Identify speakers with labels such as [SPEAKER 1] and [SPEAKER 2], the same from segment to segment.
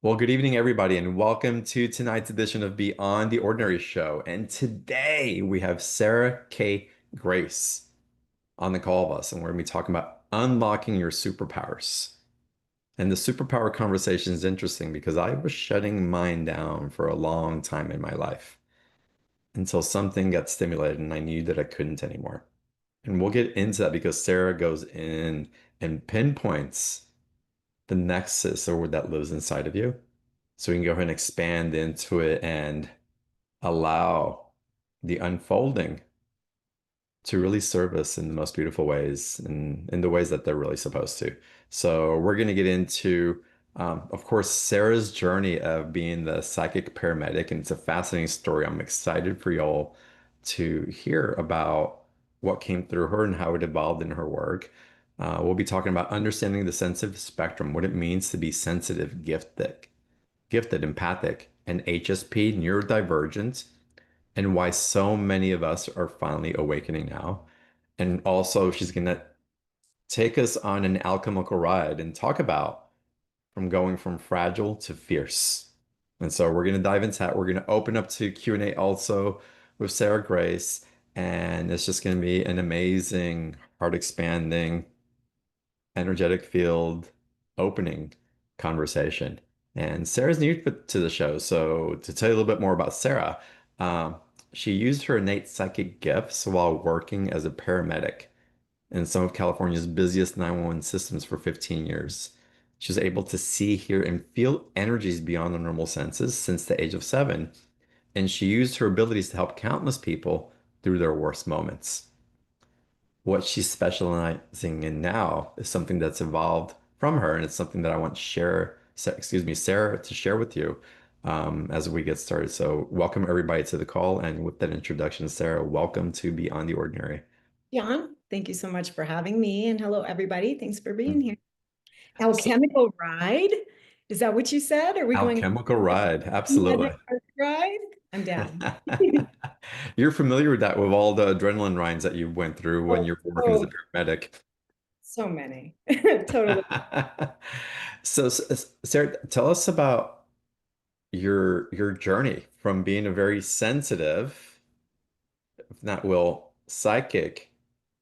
[SPEAKER 1] Well, good evening, everybody, and welcome to tonight's edition of Beyond the Ordinary Show. And today we have Sarah K. Grace on the call of us, and we're going to be talking about unlocking your superpowers. And the superpower conversation is interesting because I was shutting mine down for a long time in my life until something got stimulated and I knew that I couldn't anymore. And we'll get into that because Sarah goes in and pinpoints the nexus or that lives inside of you. So we can go ahead and expand into it and allow the unfolding to really serve us in the most beautiful ways and in the ways that they're really supposed to. So we're going to get into, of course, Sarah's journey of being the psychic paramedic, and it's a fascinating story. I'm excited for y'all to hear about what came through her and how it evolved in her work. We'll be talking about understanding the sensitive spectrum, what it means to be sensitive, gifted, empathic, and HSP, neurodivergent, and why so many of us are finally awakening now. And also, she's going to take us on an alchemical ride and talk about from going from fragile to fierce. And so we're going to dive into that. We're going to open up to Q&A also with Sarah Grace, and it's just going to be an amazing, heart expanding, energetic field opening conversation. And Sarah's new to the show. So, to tell you a little bit more about Sarah, um, she used her innate psychic gifts while working as a paramedic in some of California's busiest 911 systems for 15 years. She was able to see, hear, and feel energies beyond the normal senses since the age of 7. And she used her abilities to help countless people through their worst moments. What she's specializing in now is something that's evolved from her, and it's something that I want Sarah to share with you as we get started. So, welcome everybody to the call, and with that introduction, Sarah, welcome to Beyond the Ordinary.
[SPEAKER 2] John, thank you so much for having me. And hello, everybody. Thanks for being
[SPEAKER 1] Mm.
[SPEAKER 2] here.
[SPEAKER 1] So,
[SPEAKER 2] Alchemical ride? Is that what you said? Are we going
[SPEAKER 1] alchemical ride,
[SPEAKER 2] on
[SPEAKER 1] absolutely.
[SPEAKER 2] a ride? I'm down.
[SPEAKER 1] You're familiar with that with all the adrenaline rides that you went through when
[SPEAKER 2] Oh,
[SPEAKER 1] you were working as a
[SPEAKER 2] oh,
[SPEAKER 1] paramedic.
[SPEAKER 2] so many. Totally.
[SPEAKER 1] So, Sarah, tell us about your journey from being a very sensitive, if not will, psychic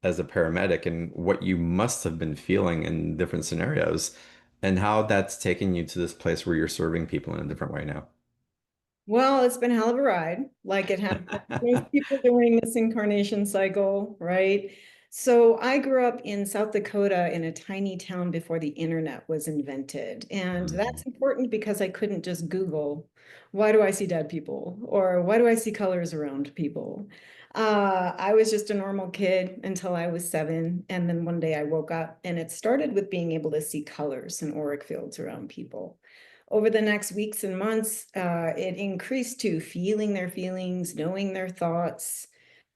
[SPEAKER 1] as a paramedic and what you must have been feeling in different scenarios and how that's taken you to this place where you're serving people in a different way now.
[SPEAKER 2] Well, it's been a hell of a ride, like it has for most people during this incarnation cycle, right? So I grew up in South Dakota in a tiny town before the internet was invented. And
[SPEAKER 1] Mhm.
[SPEAKER 2] that's important because I couldn't just Google, why do I see dead people? Or why do I see colors around people? I was just a normal kid until I was 7. And then one day I woke up and it started with being able to see colors and auric fields around people. Over the next weeks and months, it increased to feeling their feelings, knowing their thoughts.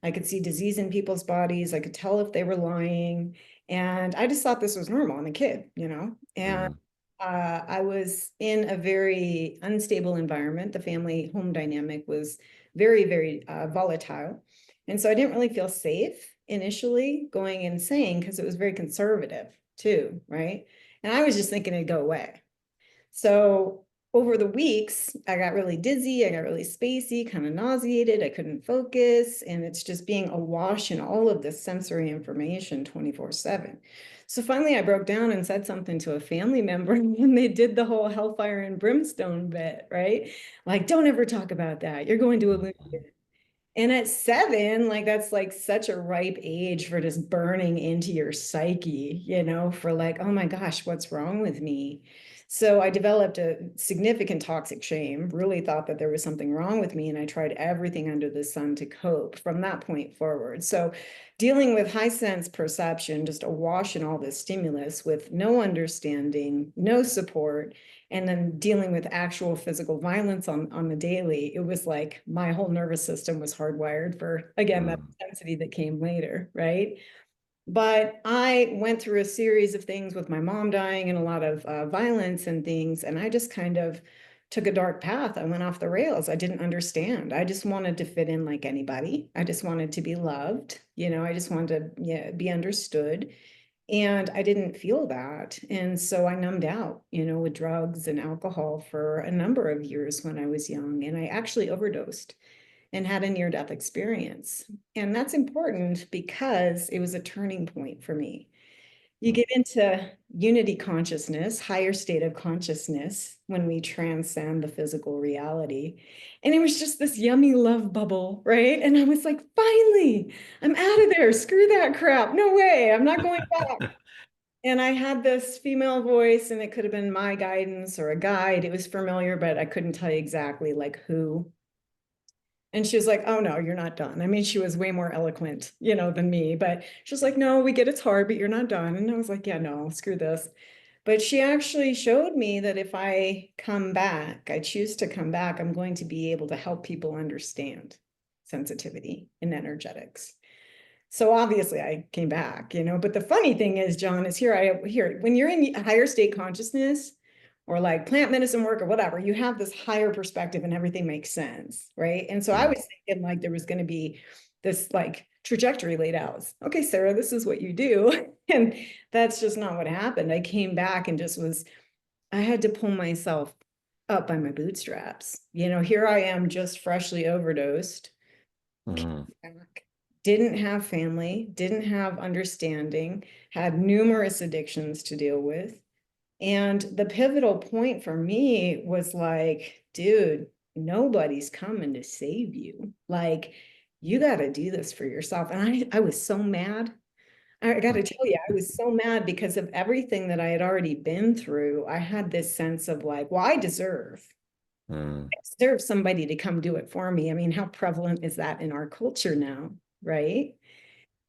[SPEAKER 2] I could see disease in people's bodies. I could tell if they were lying. And I just thought this was normal. I'm a kid, you know? And
[SPEAKER 1] Mm.
[SPEAKER 2] I was in a very unstable environment. The family home dynamic was very, very volatile. And so I didn't really feel safe initially going and saying because it was very conservative too, right? And I was just thinking it'd go away. So over the weeks, I got really dizzy, I got really spacey, kind of nauseated, I couldn't focus, and it's just being awash in all of this sensory information 24/7. So finally, I broke down and said something to a family member, and they did the whole hellfire and brimstone bit, right? Like, don't ever talk about that. You're going to illuminate. And at 7, like that's like such a ripe age for just burning into your psyche, for like, oh my gosh, what's wrong with me? So I developed a significant toxic shame, really thought that there was something wrong with me, and I tried everything under the sun to cope from that point forward. So dealing with high sense perception, just awash in all this stimulus with no understanding, no support, and then dealing with actual physical violence on the daily, it was like my whole nervous system was hardwired for, again, that
[SPEAKER 1] Mm.
[SPEAKER 2] intensity that came later, right? But I went through a series of things with my mom dying and a lot of violence and things, and I just kind of took a dark path. I went off the rails. I didn't understand. I just wanted to fit in like anybody. I just wanted to be loved. I just wanted to, yeah, be understood. And I didn't feel that. And so I numbed out, with drugs and alcohol for a number of years when I was young. And I actually overdosed and had a near-death experience. And that's important because it was a turning point for me. You
[SPEAKER 1] Mm.
[SPEAKER 2] get into unity consciousness, higher state of consciousness when we transcend the physical reality. And it was just this yummy love bubble, right? And I was like, finally, I'm out of there. Screw that crap. No way. I'm not going back. And I had this female voice, and it could have been my guidance or a guide. It was familiar, but I couldn't tell you exactly like who. And she was like, oh no, you're not done. I mean, she was way more eloquent, than me, but she was like, no, we get it's hard, but you're not done. And I was like, yeah, no, screw this. But she actually showed me that if I come back, I choose to come back, I'm going to be able to help people understand sensitivity and energetics. So obviously I came back, but the funny thing is, John, is here when you're in higher state consciousness or like plant medicine work or whatever, you have this higher perspective and everything makes sense, right? And so I
[SPEAKER 1] Mm.
[SPEAKER 2] was thinking like there was going to be this like trajectory laid out. Okay, Sarah, this is what you do. And that's just not what happened. I came back and I had to pull myself up by my bootstraps. Here I am just freshly overdosed,
[SPEAKER 1] Mm.
[SPEAKER 2] back, didn't have family, didn't have understanding, had numerous addictions to deal with. And the pivotal point for me was like, dude, nobody's coming to save you. Like, you got to do this for yourself. And I was so mad. I got to tell you, I was so mad because of everything that I had already been through. I had this sense of like, well,
[SPEAKER 1] Mm.
[SPEAKER 2] I deserve somebody to come do it for me. I mean, how prevalent is that in our culture now? Right.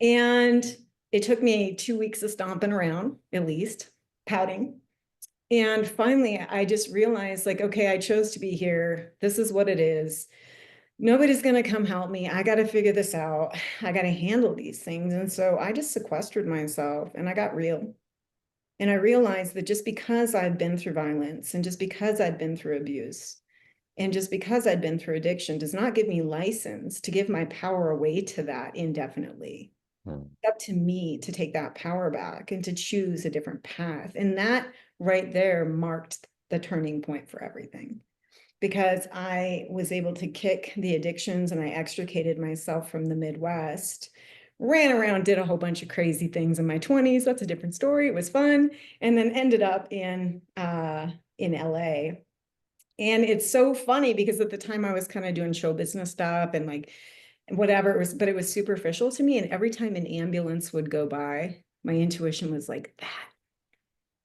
[SPEAKER 2] And it took me 2 weeks of stomping around, at least, pouting. And finally, I just realized, like, okay, I chose to be here. This is what it is. Nobody's going to come help me. I got to figure this out. I got to handle these things. And so I just sequestered myself and I got real. And I realized that just because I'd been through violence and just because I'd been through abuse and just because I'd been through addiction does not give me license to give my power away to that indefinitely.
[SPEAKER 1] Mm.
[SPEAKER 2] Up to me to take that power back and to choose a different path. And that right there marked the turning point for everything because I was able to kick the addictions and I extricated myself from the Midwest. Ran around, did a whole bunch of crazy things in my 20s. That's a different story. It was fun. And then ended up in LA. And it's so funny because at the time I was kind of doing show business stuff and like whatever it was, but it was superficial to me. And every time an ambulance would go by, my intuition was like, that,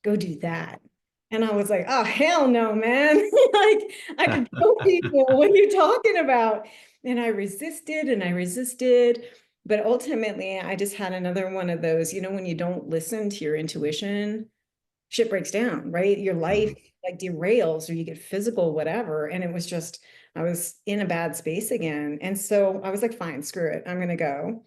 [SPEAKER 2] go do that. And I was like, oh, hell no, man. Like, I could kill people. What are you talking about? And I resisted and I resisted. But ultimately, I just had another one of those, when you don't listen to your intuition, shit breaks down, right? Your life
[SPEAKER 1] Mm.
[SPEAKER 2] like derails or you get physical, whatever. And it was just, I was in a bad space again. And so I was like, fine, screw it. I'm going to go.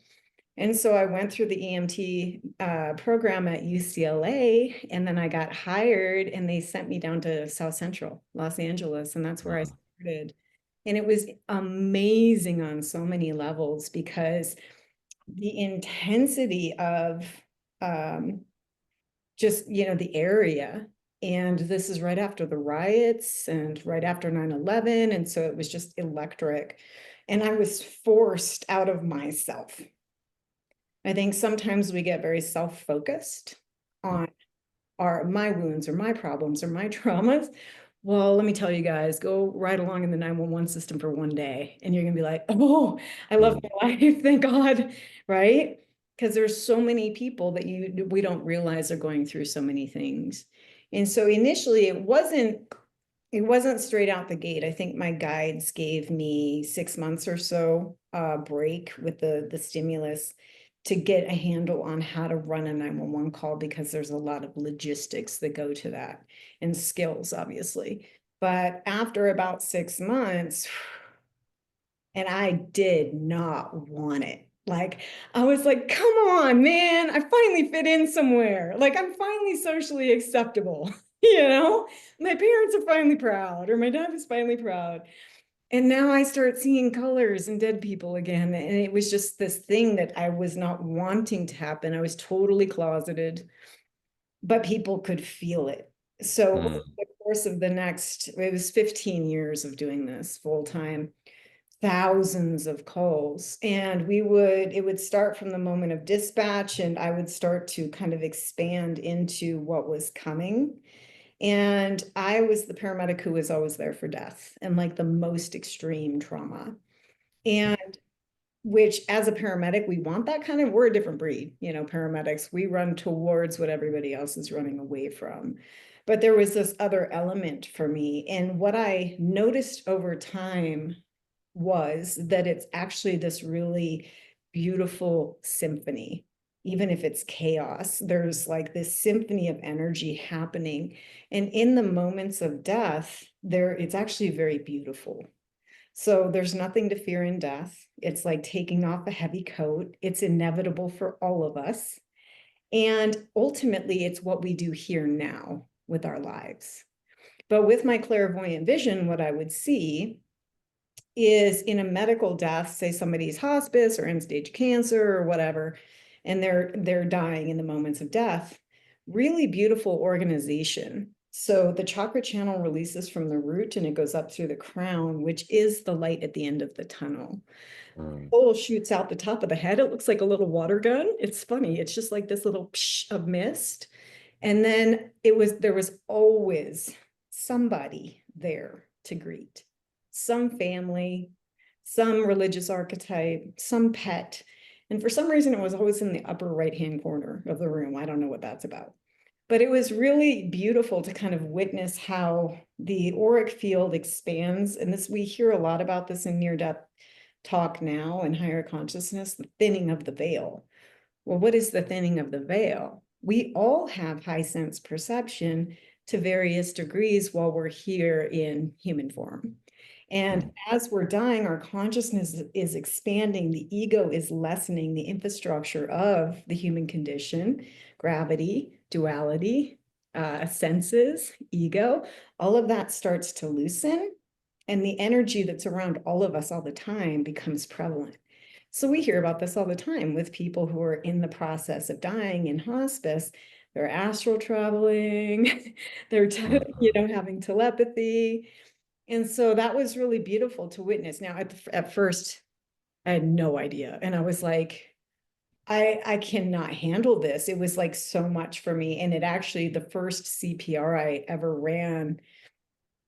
[SPEAKER 2] And so I went through the EMT program at UCLA, and then I got hired, and they sent me down to South Central Los Angeles, and that's where I
[SPEAKER 1] Mm.
[SPEAKER 2] started. And it was amazing on so many levels because the intensity of um, just, the area. And this is right after the riots and right after 9/11. And so it was just electric. And I was forced out of myself. I think sometimes we get very self-focused on my wounds or my problems or my traumas. Well, let me tell you guys, go right along in the 911 system for one day and you're gonna be like, oh, I love
[SPEAKER 1] Mm.
[SPEAKER 2] my life, thank God, right? Because there's so many people that we don't realize are going through so many things. And so initially it wasn't straight out the gate. I think my guides gave me 6 months or so break with the stimulus to get a handle on how to run a 911 call because there's a lot of logistics that go to that and skills, obviously. But after about 6 months, and I did not want it. Like, I was like, come on, man, I finally fit in somewhere. Like, I'm finally socially acceptable, you know? My parents are finally proud, or my dad is finally proud. And now I start seeing colors and dead people again. And it was just this thing that I was not wanting to happen. I was totally closeted, but people could feel it. So over
[SPEAKER 1] Mm.
[SPEAKER 2] the course of the next, it was 15 years of doing this full time, thousands of calls. And it would start from the moment of dispatch, and I would start to kind of expand into what was coming. And I was the paramedic who was always there for death and like the most extreme trauma. And which, as a paramedic, we want that kind of, we're a different breed, paramedics, we run towards what everybody else is running away from. But there was this other element for me. And what I noticed over time was that it's actually this really beautiful symphony. Even if it's chaos, there's like this symphony of energy happening. And in the moments of death, it's actually very beautiful. So there's nothing to fear in death. It's like taking off a heavy coat. It's inevitable for all of us. And ultimately, it's what we do here now with our lives. But with my clairvoyant vision, what I would see is in a medical death, say somebody's hospice or end stage cancer or whatever, and they're dying in the moments of death, really beautiful organization. So the chakra channel releases from the root and it goes up through the crown, which is the light at the end of the tunnel.
[SPEAKER 1] Mm.
[SPEAKER 2] Pole shoots out the top of the head. It looks like a little water gun. It's funny. It's just like this little psh of mist. And then there was always somebody there to greet, some family, some religious archetype, some pet. And for some reason, it was always in the upper right-hand corner of the room. I don't know what that's about. But it was really beautiful to kind of witness how the auric field expands. And we hear a lot about this in near-death talk now and higher consciousness, the thinning of the veil. Well, what is the thinning of the veil? We all have high sense perception to various degrees while we're here in human form. And
[SPEAKER 1] Mm.
[SPEAKER 2] as we're dying, our consciousness is expanding, the ego is lessening, the infrastructure of the human condition, gravity, duality, senses, ego, all of that starts to loosen. And the energy that's around all of us all the time becomes prevalent. So we hear about this all the time with people who are in the process of dying in hospice. They're astral traveling, they're
[SPEAKER 1] Mhm.
[SPEAKER 2] having telepathy. And so that was really beautiful to witness. Now, at first, I had no idea. And I was like, I cannot handle this. It was like so much for me. And it actually, the first CPR I ever ran,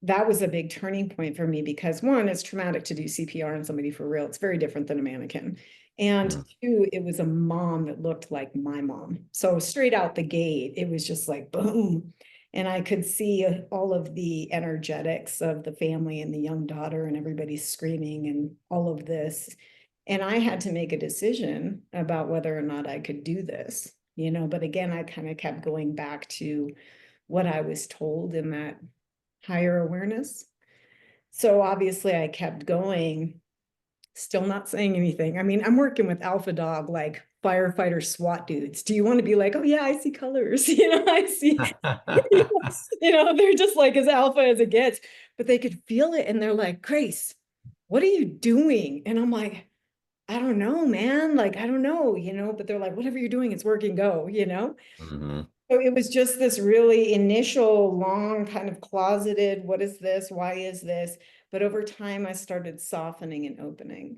[SPEAKER 2] that was a big turning point for me because one, it's traumatic to do CPR on somebody for real. It's very different than a mannequin. And
[SPEAKER 1] Mm.
[SPEAKER 2] two, it was a mom that looked like my mom. So straight out the gate, it was just like boom. And I could see all of the energetics of the family and the young daughter and everybody screaming and all of this. And I had to make a decision about whether or not I could do this, but again, I kind of kept going back to what I was told in that higher awareness. So obviously I kept going, still not saying anything. I mean, I'm working with alpha dog, like firefighter SWAT dudes. Do you want to be like, oh yeah, I see colors, I see, they're just like as alpha as it gets, but they could feel it and they're like, Grace, what are you doing? And I'm like, I don't know, man. Like, I don't know, but they're like, whatever you're doing, it's working, go.
[SPEAKER 1] Mhm.
[SPEAKER 2] So it was just this really initial long kind of closeted, what is this? Why is this? But over time, I started softening and opening.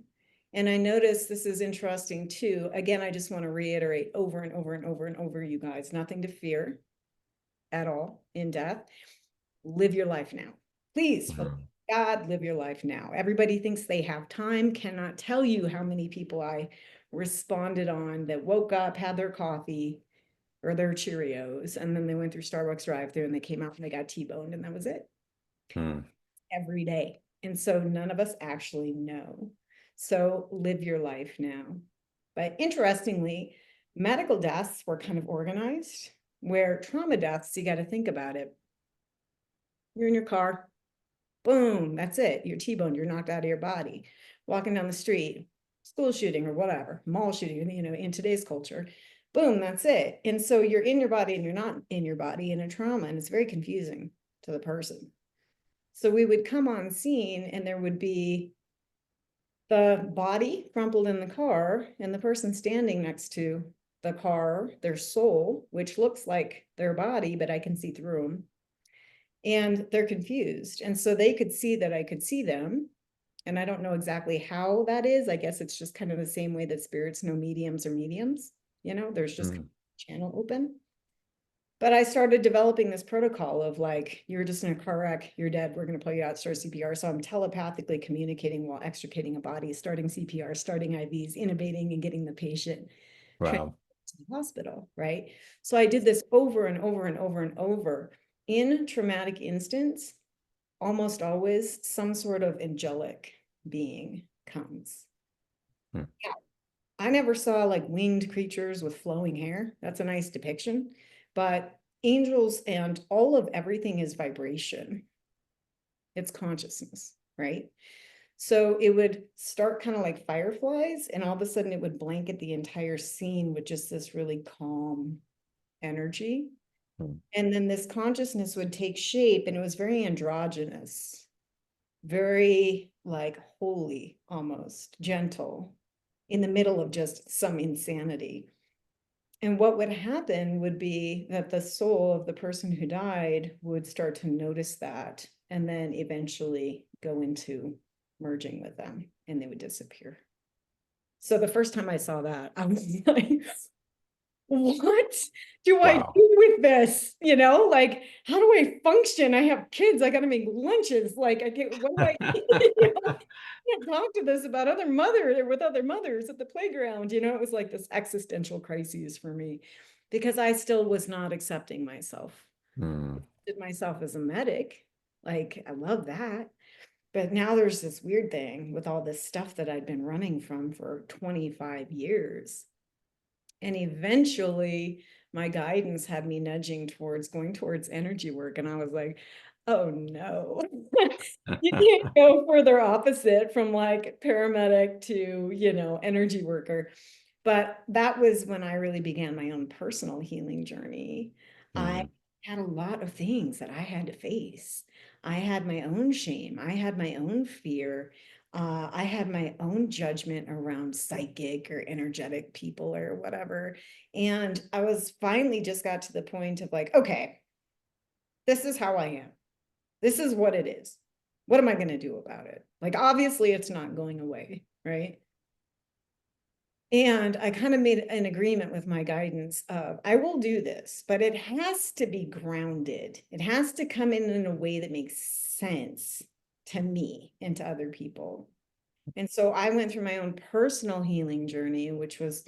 [SPEAKER 2] And I noticed this is interesting too. Again, I just want to reiterate over and over and over and over, you guys, nothing to fear at all in death. Live your life now. Please, for
[SPEAKER 1] Mhm.
[SPEAKER 2] God, live your life now. Everybody thinks they have time. Cannot tell you how many people I responded on that woke up, had their coffee, or their Cheerios, and then they went through Starbucks drive-through and they came out and they got T-boned, and that was it
[SPEAKER 1] Mm.
[SPEAKER 2] every day. And so none of us actually know. So live your life now. But interestingly, medical deaths were kind of organized, where trauma deaths, you got to think about it. You're in your car, boom, that's it. You're T-boned, you're knocked out of your body. Walking down the street, school shooting or whatever, mall shooting, in today's culture, boom, that's it. And so you're in your body and you're not in your body in a trauma, and it's very confusing to the person. So we would come on scene and there would be the body crumpled in the car and the person standing next to the car, their soul, which looks like their body, but I can see through them. And they're confused. And so they could see that I could see them. And I don't know exactly how that is. I guess it's just kind of the same way that spirits know mediums or mediums. There's just
[SPEAKER 1] Mm,
[SPEAKER 2] channel open. But I started developing this protocol of like, you're just in a car wreck, you're dead, we're going to pull you out, start CPR. So I'm telepathically communicating while extricating a body, starting CPR, starting IVs, intubating, and getting the patient
[SPEAKER 1] wow.
[SPEAKER 2] to the hospital, right? So I did this over and over and over and over. In traumatic instance, almost always some sort of angelic being comes.
[SPEAKER 1] Mm,
[SPEAKER 2] I never saw like winged creatures with flowing hair. That's a nice depiction. But angels and all of everything is vibration, it's consciousness, right? So it would start kind of like fireflies, and all of a sudden it would blanket the entire scene with just this really calm energy.
[SPEAKER 1] mm,
[SPEAKER 2] And then this consciousness would take shape, and it was very androgynous, very like holy, almost gentle, in the middle of just some insanity. And what would happen would be that the soul of the person who died would start to notice that and then eventually go into merging with them and they would disappear. So the first time I saw that, I was like, what do I
[SPEAKER 1] wow.
[SPEAKER 2] do with this? Like, how do I function? I have kids. I got to make lunches. Like, I get, what do I, I can't talk to this about other mother with other mothers at the playground. It was like this existential crisis for me because I still was not accepting myself.
[SPEAKER 1] Mm,
[SPEAKER 2] Did myself as a medic. Like, I love that. But now there's this weird thing with all this stuff that I'd been running from for 25 years. And eventually, my guidance had me nudging towards going towards energy work. And I was like, oh no, you can't go further opposite from like paramedic to, energy worker. But that was when I really began my own personal healing journey. I
[SPEAKER 1] mm,
[SPEAKER 2] had a lot of things that I had to face. I had my own shame, I had my own fear. I had my own judgment around psychic or energetic people or whatever. And I was finally just got to the point of like, okay, this is how I am. This is what it is. What am I going to do about it? Like, obviously, it's not going away, right? And I kind of made an agreement with my guidance of I will do this, but it has to be grounded. It has to come in a way that makes sense to me and to other people. And so I went through my own personal healing journey, which was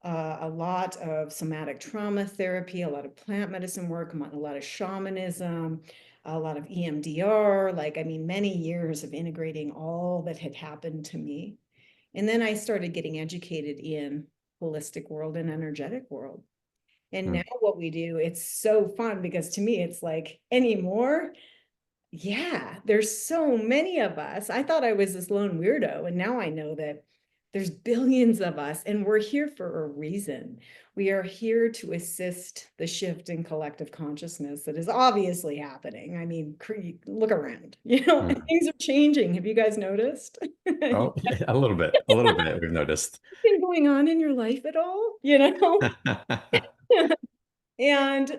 [SPEAKER 2] a lot of somatic trauma therapy, a lot of plant medicine work, a lot of shamanism, a lot of EMDR, like, I mean, many years of integrating all that had happened to me. And then I started getting educated in holistic world and energetic world. And now
[SPEAKER 1] mm,
[SPEAKER 2] what we do, it's so fun because to me, it's like anymore. Yeah, there's so many of us. I thought I was this lone weirdo, and now I know that there's billions of us, and we're here for a reason. We are here to assist the shift in collective consciousness that is obviously happening. I mean, look around,
[SPEAKER 1] mm.
[SPEAKER 2] things are changing. Have you guys noticed?
[SPEAKER 1] Oh, yeah, a little bit. A little bit, we've noticed.
[SPEAKER 2] Been going on in your life at all? And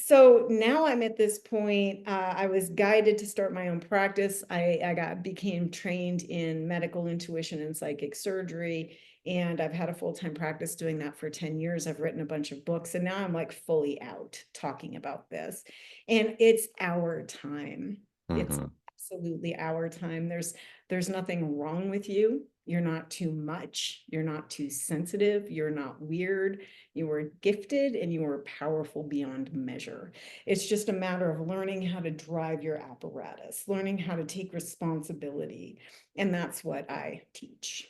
[SPEAKER 2] so now I'm at this point. I was guided to start my own practice. I became trained in medical intuition and psychic surgery, and I've had a full-time practice doing that for 10 years. I've written a bunch of books, and now I'm like fully out talking about this. And it's our time. It's
[SPEAKER 1] Hmm.
[SPEAKER 2] absolutely our time. There's nothing wrong with you. You're not too much. You're not too sensitive. You're not weird. You are gifted and you are powerful beyond measure. It's just a matter of learning how to drive your apparatus, learning how to take responsibility. And that's what I teach.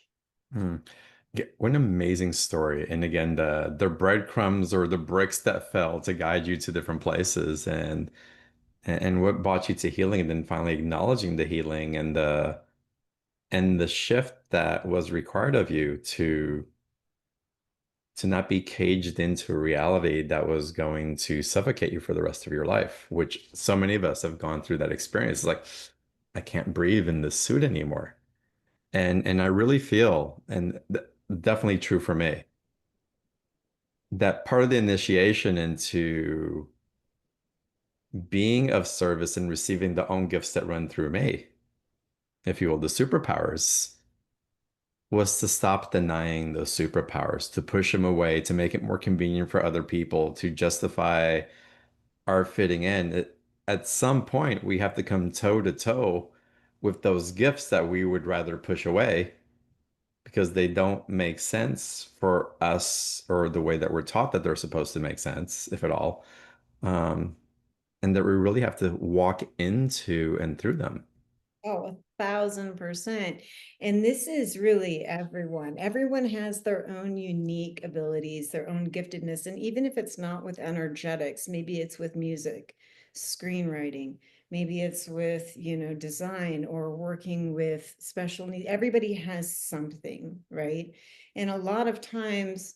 [SPEAKER 1] Mm. What an amazing story. And again, the breadcrumbs or the bricks that fell to guide you to different places and what brought you to healing and then finally acknowledging the healing and the shift that was required of you to not be caged into a reality that was going to suffocate you for the rest of your life, which so many of us have gone through that experience. It's like, I can't breathe in this suit anymore. And I really feel, and definitely true for me, that part of the initiation into being of service and receiving the own gifts that run through me, if you will, the superpowers, was to stop denying those superpowers, to push them away, to make it more convenient for other people, to justify our fitting in. At some point, we have to come toe to toe with those gifts that we would rather push away because they don't make sense for us or the way that we're taught that they're supposed to make sense, if at all. Um, and that we really have to walk into and through them.
[SPEAKER 2] Oh, 1,000%. And this is really everyone. Everyone has their own unique abilities, their own giftedness. And even if it's not with energetics, maybe it's with music, screenwriting, maybe it's with, design or working with special needs. Everybody has something, right? And a lot of times,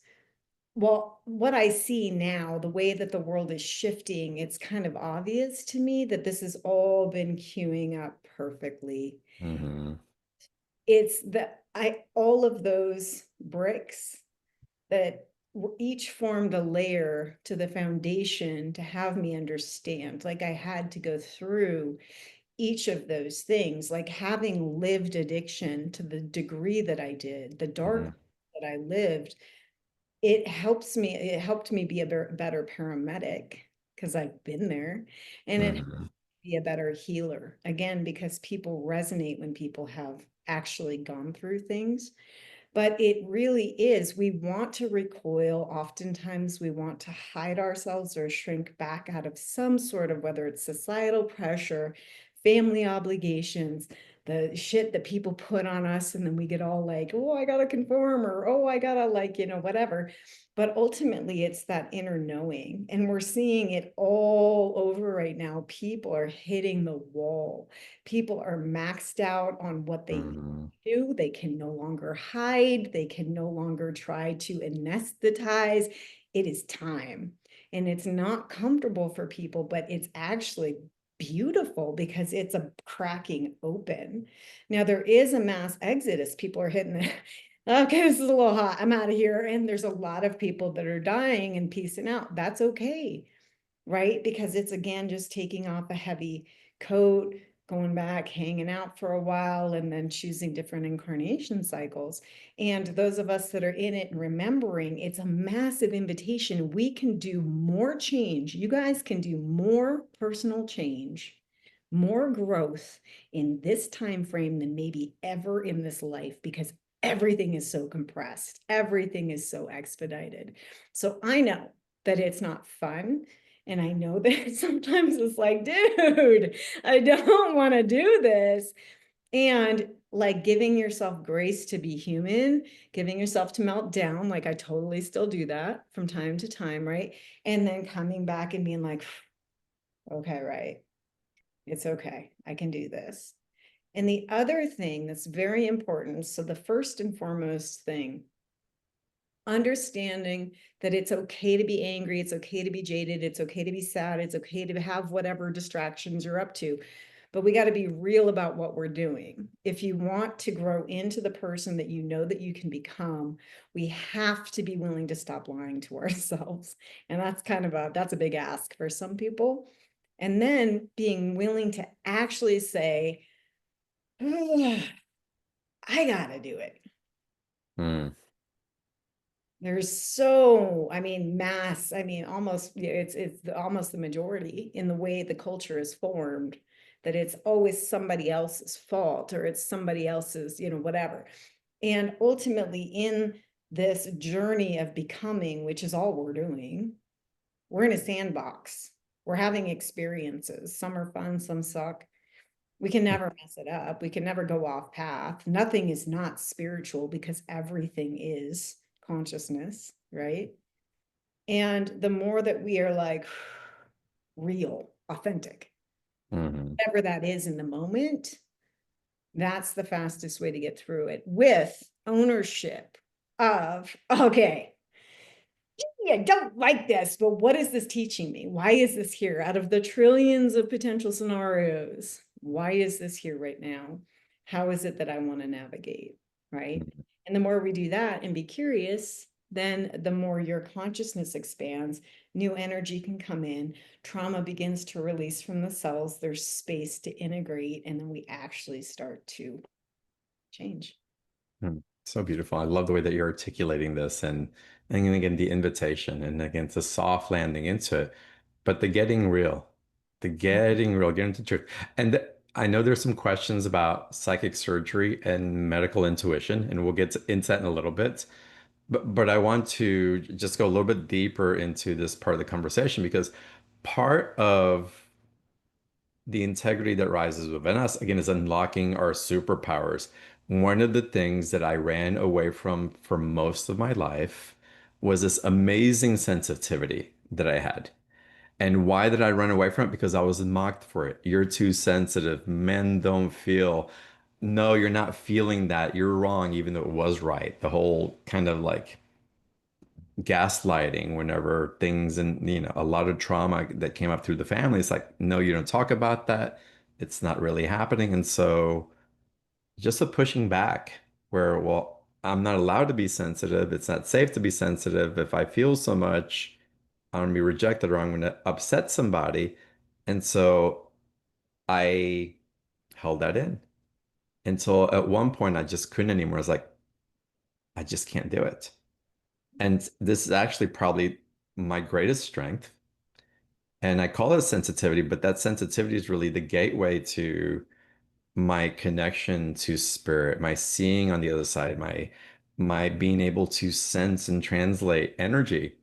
[SPEAKER 2] well, what I see now, the way that the world is shifting, it's kind of obvious to me that this has all been queuing up perfectly.
[SPEAKER 1] Hmm.
[SPEAKER 2] It's that all of those bricks that each formed a layer to the foundation to have me understand. Like I had to go through each of those things, like having lived addiction to the degree that I did, the dark
[SPEAKER 1] Hmm.
[SPEAKER 2] that I lived, it helped me be a better paramedic because I've been there, and it helped
[SPEAKER 1] Hmm.
[SPEAKER 2] me be a better healer again because people resonate when people have actually gone through things. But it really is, we want to recoil. Oftentimes, we want to hide ourselves or shrink back out of some sort of, whether it's societal pressure, family obligations, the shit that people put on us. And then we get all like, oh, I got to conform, or oh, I got to, like, whatever. But ultimately, it's that inner knowing. And we're seeing it all over right now. People are hitting the wall, people are maxed out on what they
[SPEAKER 1] Hmm.
[SPEAKER 2] do. They can no longer hide. They can no longer try to anesthetize. It is time. And it's not comfortable for people, but it's actually beautiful because it's a cracking open. Now, there is a mass exodus. People are hitting the, okay, this is a little hot. I'm out of here. And there's a lot of people that are dying and piecing out. That's okay, right? Because it's again just taking off a heavy coat, going back, hanging out for a while, and then choosing different incarnation cycles. And those of us that are in it and remembering, it's a massive invitation. We can do more change. You guys can do more personal change, more growth in this time frame than maybe ever in this life because everything is so compressed, everything is so expedited. So I know that it's not fun, and I know that sometimes it's like, dude, I don't want to do this. And like giving yourself grace to be human, giving yourself to melt down. Like I totally still do that from time to time, right? And then coming back and being like, okay, right. It's okay. I can do this. And the other thing that's very important, so the first and foremost thing, understanding that it's okay to be angry, it's okay to be jaded, it's okay to be sad, it's okay to have whatever distractions you're up to. But we got to be real about what we're doing. If you want to grow into the person that you know that you can become, we have to be willing to stop lying to ourselves. And that's a big ask for some people. And then being willing to actually say, "Ugh, I gotta do it."
[SPEAKER 1] Hmm.
[SPEAKER 2] Almost, it's almost the majority in the way the culture is formed, that it's always somebody else's fault or it's somebody else's, whatever. And ultimately, in this journey of becoming, which is all we're doing, we're in a sandbox. We're having experiences. Some are fun, some suck. We can never mess it up. We can never go off path. Nothing is not spiritual because everything is consciousness, right? And the more that we are like real, authentic,
[SPEAKER 1] Hmm.
[SPEAKER 2] whatever that is in the moment, that's the fastest way to get through it with ownership of, okay, I don't like this, but what is this teaching me? Why is this here? Out of the trillions of potential scenarios, why is this here right now? How is it that I want to navigate? Right. And the more we do that and be curious, then the more your consciousness expands, new energy can come in, trauma begins to release from the cells, there's space to integrate, and then we actually start to change.
[SPEAKER 1] So beautiful. I love the way that you're articulating this and then again the invitation and again it's a soft landing into it. But the getting real, getting to truth. And I know there's some questions about psychic surgery and medical intuition, and we'll get into that in a little bit. But I want to just go a little bit deeper into this part of the conversation because part of the integrity that rises within us, again, is unlocking our superpowers. One of the things that I ran away from for most of my life was this amazing sensitivity that I had. And why did I run away from it? Because I was mocked for it. You're too sensitive. Men don't feel. No, you're not feeling that. You're wrong, even though it was right. The whole kind of like gaslighting whenever things and a lot of trauma that came up through the family. It's like, no, you don't talk about that. It's not really happening. And so just a pushing back where, well, I'm not allowed to be sensitive. It's not safe to be sensitive. If I feel so much, I'm gonna be rejected or I'm gonna upset somebody. And so I held that in until at one point I just couldn't anymore. I was like, I just can't do it. And this is actually probably my greatest strength. And I call it sensitivity, but that sensitivity is really the gateway to my connection to spirit, my seeing on the other side, my being able to sense and translate energy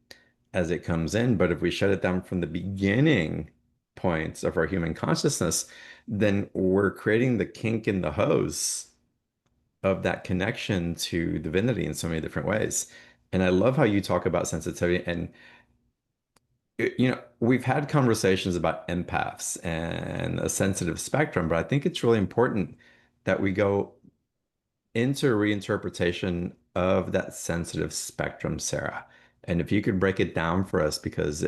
[SPEAKER 1] as it comes in. But if we shut it down from the beginning points of our human consciousness, then we're creating the kink in the hose of that connection to divinity in so many different ways. And I love how you talk about sensitivity. And we've had conversations about empaths and a sensitive spectrum, but I think it's really important that we go into a reinterpretation of that sensitive spectrum, Sarah. And if you could break it down for us, because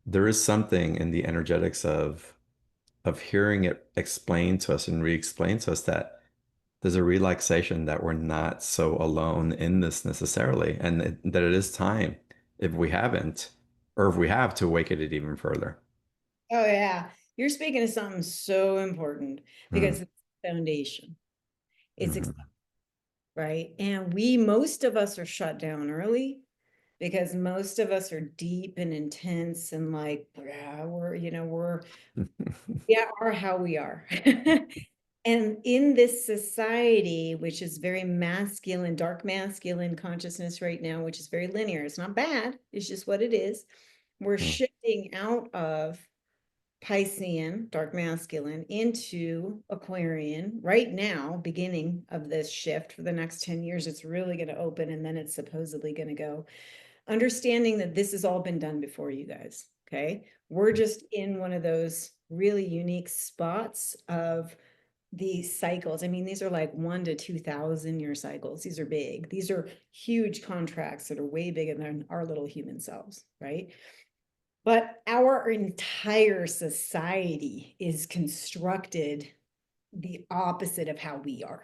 [SPEAKER 1] there is something in the energetics of hearing it explained to us and re-explained to us that there's a relaxation that we're not so alone in this necessarily, and that it is time, if we haven't, or if we have, to awaken it even further.
[SPEAKER 2] Oh, yeah. You're speaking of something so important because
[SPEAKER 1] Mm,
[SPEAKER 2] it's foundation. It's
[SPEAKER 1] mhm,
[SPEAKER 2] right. And most of us are shut down early because most of us are deep and intense and like, yeah, we are how we are. And in this society, which is very masculine, dark masculine consciousness right now, which is very linear, it's not bad, it's just what it is. We're
[SPEAKER 1] mm,
[SPEAKER 2] shifting out of Piscean, dark masculine, into Aquarian right now, beginning of this shift for the next 10 years. It's really going to open and then it's supposedly going to go. Understanding that this has all been done before you guys. Okay. We're just in one of those really unique spots of these cycles. I mean, these are like 1 to 2,000 year cycles. These are big. These are huge contracts that are way bigger than our little human selves, right? But our entire society is constructed the opposite of how we are.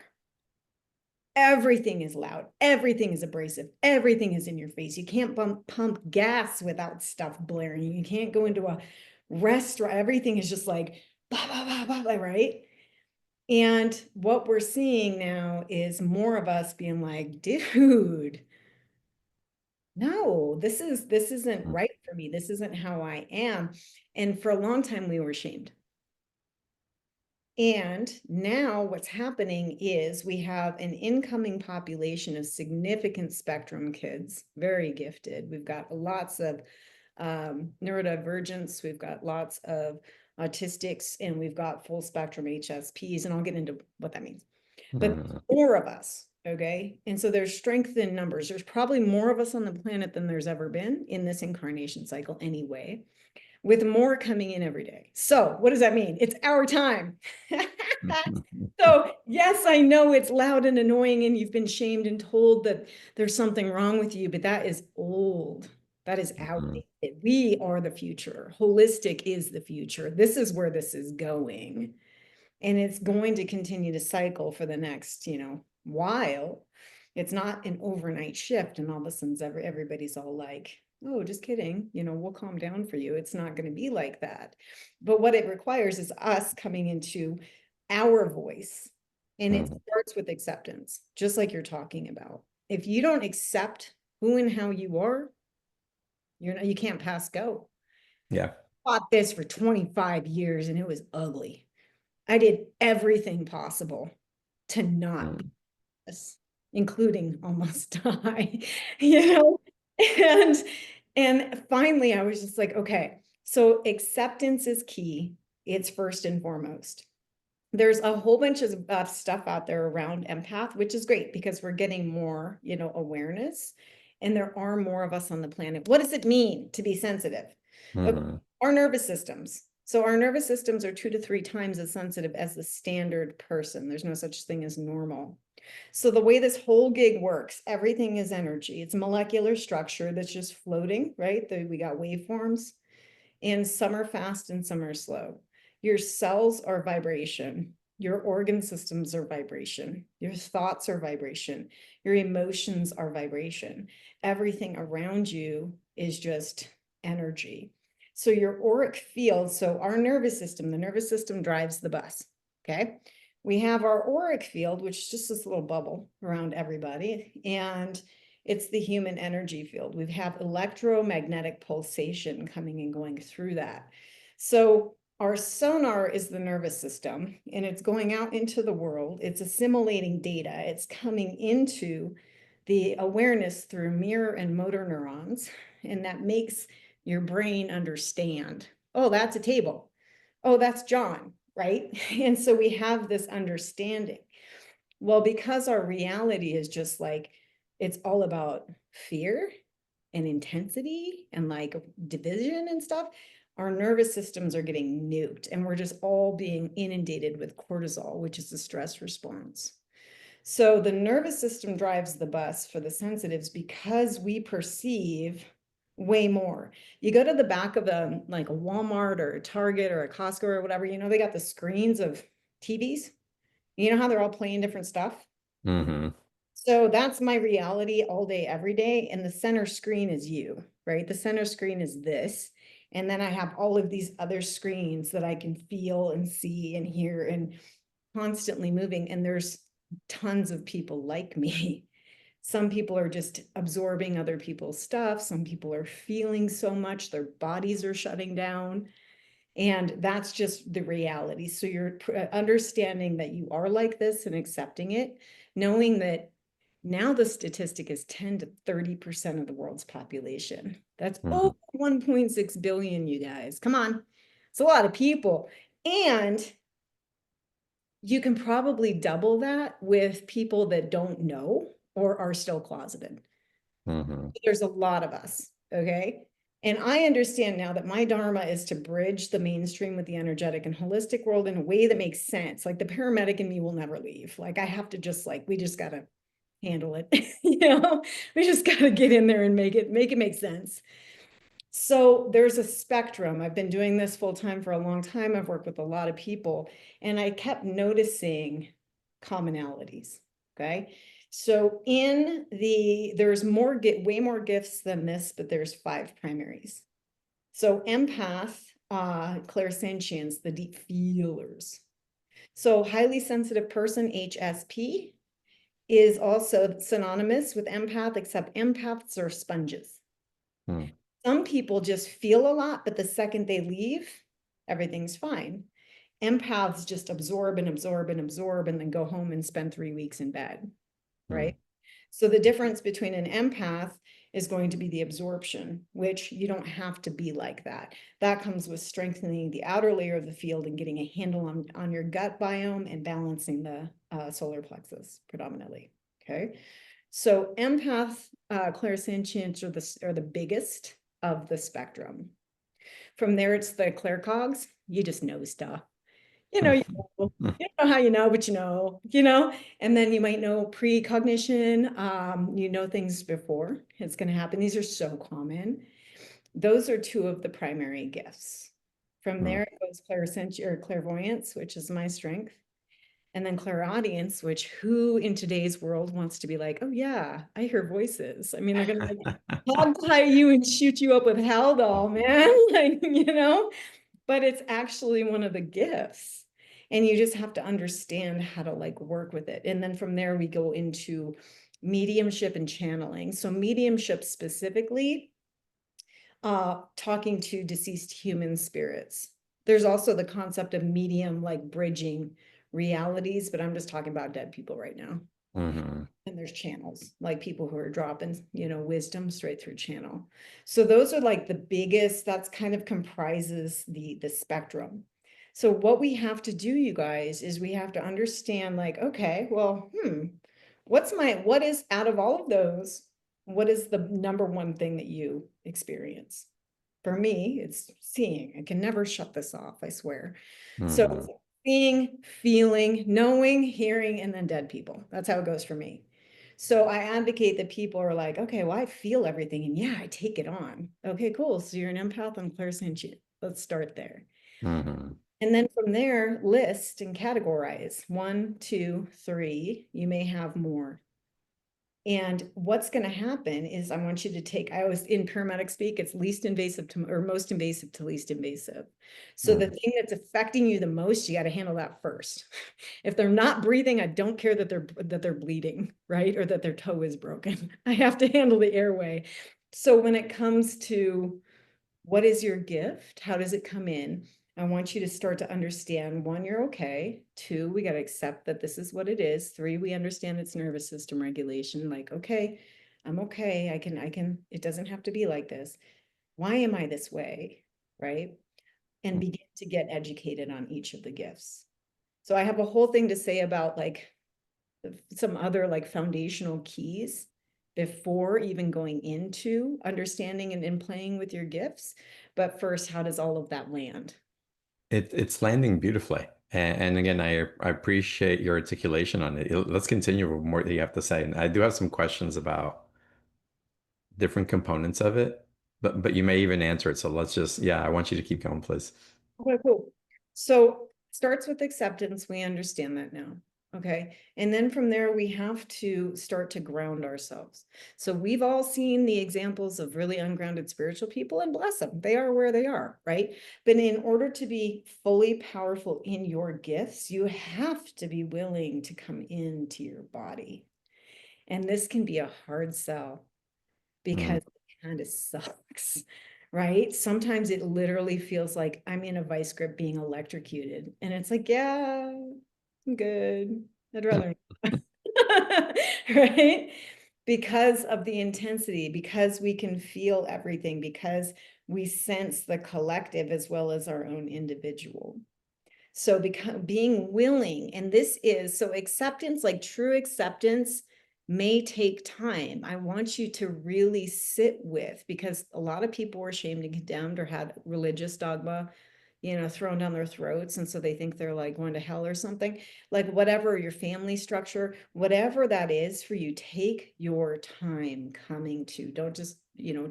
[SPEAKER 2] Everything is loud. Everything is abrasive. Everything is in your face. You can't pump gas without stuff blaring. You can't go into a restaurant. Everything is just like, blah, blah, blah, blah, blah, right? And what we're seeing now is more of us being like, dude, no, this isn't
[SPEAKER 1] mm,
[SPEAKER 2] right for me. This isn't how I am. And for a long time, we were shamed. And now what's happening is we have an incoming population of significant spectrum kids, very gifted. We've got lots of neurodivergence, we've got lots of autistics, and we've got full spectrum HSPs, and I'll get into what that means. But
[SPEAKER 1] mm,
[SPEAKER 2] more of us, okay? And so there's strength in numbers. There's probably more of us on the planet than there's ever been in this incarnation cycle anyway, with more coming in every day. So what does that mean? It's our time.
[SPEAKER 1] mm.
[SPEAKER 2] So yes, I know it's loud and annoying and you've been shamed and told that there's something wrong with you, but that is old. That is
[SPEAKER 1] Mhm.
[SPEAKER 2] outdated. We are the future. Holistic is the future. This is where this is going. And it's going to continue to cycle for the next, while. It's not an overnight shift, and all of a sudden everybody's all like, oh, just kidding, we'll calm down for you. It's not going to be like that. But what it requires is us coming into our voice. And it
[SPEAKER 1] Mhm.
[SPEAKER 2] starts with acceptance, just like you're talking about. If you don't accept who and how you are, you can't pass go.
[SPEAKER 1] Yeah.
[SPEAKER 2] Fought this for 25 years and it was ugly. I did everything possible to not be
[SPEAKER 1] Mhm.
[SPEAKER 2] this, including almost die, you know? And and finally I was just like, okay, so acceptance is key. It's first and foremost. There's a whole bunch of stuff out there around empath, which is great because we're getting more, awareness, and there are more of us on the planet. What does it mean to be sensitive? Okay,
[SPEAKER 1] Mhm.
[SPEAKER 2] our nervous systems. So our nervous systems are 2 to 3 times as sensitive as the standard person. There's no such thing as normal. So the way this whole gig works, everything is energy. It's molecular structure that's just floating, right? We got waveforms, and some are fast and some are slow. Your cells are vibration. Your organ systems are vibration. Your thoughts are vibration. Your emotions are vibration. Everything around you is just energy. So your auric field, so our nervous system, the nervous system drives the bus. Okay. We have our auric field, which is just this little bubble around everybody. And it's the human energy field. We have electromagnetic pulsation coming and going through that. So our sonar is the nervous system, and it's going out into the world. It's assimilating data. It's coming into the awareness through mirror and motor neurons, and that makes your brain understand, oh, that's a table. Oh, that's John, right? And so we have this understanding. Well, because our reality is just like, it's all about fear and intensity and like division and stuff, our nervous systems are getting nuked and we're just all being inundated with cortisol, which is the stress response. So the nervous system drives the bus for the sensitives because we perceive way more. You go to the back of a Walmart or a Target or a Costco or whatever, they got the screens of TVs. You know how they're all playing different stuff?
[SPEAKER 1] Mhm.
[SPEAKER 2] So that's my reality all day, every day. And the center screen is you, right? The center screen is this. And then I have all of these other screens that I can feel and see and hear and constantly moving. And there's tons of people like me. Some people are just absorbing other people's stuff. Some people are feeling so much, their bodies are shutting down. And that's just the reality. So you're understanding that you are like this and accepting it, knowing that now the statistic is 10 to 30% of the world's population. That's over
[SPEAKER 1] Mhm.
[SPEAKER 2] 1.6 billion, you guys. Come on. It's a lot of people. And you can probably double that with people that don't know or are still closeted.
[SPEAKER 1] Mhm.
[SPEAKER 2] There's a lot of us, okay? And I understand now that my dharma is to bridge the mainstream with the energetic and holistic world in a way that makes sense. Like the paramedic in me will never leave. Like I have to just we just gotta handle it. We just gotta get in there and make sense. So there's a spectrum. I've been doing this full time for a long time. I've worked with a lot of people, and I kept noticing commonalities. Okay. So there's way more gifts than this, but there's 5 primaries. So empath, clairsentience, the deep feelers. So highly sensitive person, HSP, is also synonymous with empath, except empaths are sponges.
[SPEAKER 1] Mhm.
[SPEAKER 2] Some people just feel a lot, but the second they leave, everything's fine. Empaths just absorb and absorb and absorb and then go home and spend 3 weeks in bed, right?
[SPEAKER 1] Mhm.
[SPEAKER 2] So the difference between an empath is going to be the absorption, which you don't have to be like that. That comes with strengthening the outer layer of the field and getting a handle on your gut biome and balancing the solar plexus predominantly. Okay. So empath, clairsentience are the biggest of the spectrum. From there, it's the claircogs. You just know stuff. You know, you know,
[SPEAKER 1] Mhm.
[SPEAKER 2] you don't know how you know, but and then you might know precognition. You know things before it's going to happen. These are so common. Those are two of the primary gifts. From
[SPEAKER 1] Mm.
[SPEAKER 2] there it goes clairsentient or clairvoyance, which is my strength. And then clairaudience, which who in today's world wants to be like, oh yeah, I hear voices. I mean, they're gonna like hog tie you and shoot you up with Haldol, man. Like, but it's actually one of the gifts. And you just have to understand how to like work with it. And then from there we go into mediumship and channeling. So mediumship specifically, talking to deceased human spirits. There's also the concept of medium, like bridging realities, but I'm just talking about dead people right now.
[SPEAKER 1] Mhm.
[SPEAKER 2] And there's channels, like people who are dropping, wisdom straight through channel. So those are like the biggest, that's kind of comprises the spectrum. So what we have to do, you guys, is we have to understand like, okay, well, what is out of all of those, what is the number one thing that you experience? For me, it's seeing. I can never shut this off, I swear. So
[SPEAKER 1] Mhm.
[SPEAKER 2] seeing, feeling, knowing, hearing, and then dead people. That's how it goes for me. So I advocate that people are like, okay, well, I feel everything. And yeah, I take it on. Okay, cool. So you're an empath and clairsentient. Let's start there.
[SPEAKER 1] Mhm.
[SPEAKER 2] And then from there, list and categorize. 1, 2, 3. You may have more. And what's going to happen is I want you to take, I always in paramedic speak, it's least invasive to, or most invasive to least invasive. So the
[SPEAKER 1] Mhm.
[SPEAKER 2] thing that's affecting you the most, you got to handle that first. If they're not breathing, I don't care that they're bleeding, right? Or that their toe is broken. I have to handle the airway. So when it comes to what is your gift? How does it come in? I want you to start to understand, 1, you're okay. 2, we got to accept that this is what it is. 3, we understand it's nervous system regulation. Like, okay, I'm okay. I can, it doesn't have to be like this. Why am I this way? Right? And begin to get educated on each of the gifts. So I have a whole thing to say about like some other like foundational keys before even going into understanding and playing with your gifts. But first, how does all of that land?
[SPEAKER 1] It's landing beautifully. And again, I appreciate your articulation on it. Let's continue with more that you have to say. And I do have some questions about different components of it, but you may even answer it. So let's just, yeah, I want you to keep going, please.
[SPEAKER 2] Okay, cool. So starts with acceptance. We understand that now. Okay. And then from there, we have to start to ground ourselves. So we've all seen the examples of really ungrounded spiritual people, and bless them, they are where they are, right? But in order to be fully powerful in your gifts, you have to be willing to come into your body. And this can be a hard sell
[SPEAKER 1] Mm.
[SPEAKER 2] because it kind of sucks, right? Sometimes it literally feels like I'm in a vice grip being electrocuted. And it's like, yeah, I'm good. I'd rather, right? Because of the intensity, because we can feel everything, because we sense the collective as well as our own individual. So being willing, and this is so acceptance, like true acceptance may take time. I want you to really sit with, because a lot of people were shamed and condemned or had religious dogma, thrown down their throats. And so they think they're like going to hell or something. Like whatever your family structure, whatever that is for you, take your time coming to. Don't just,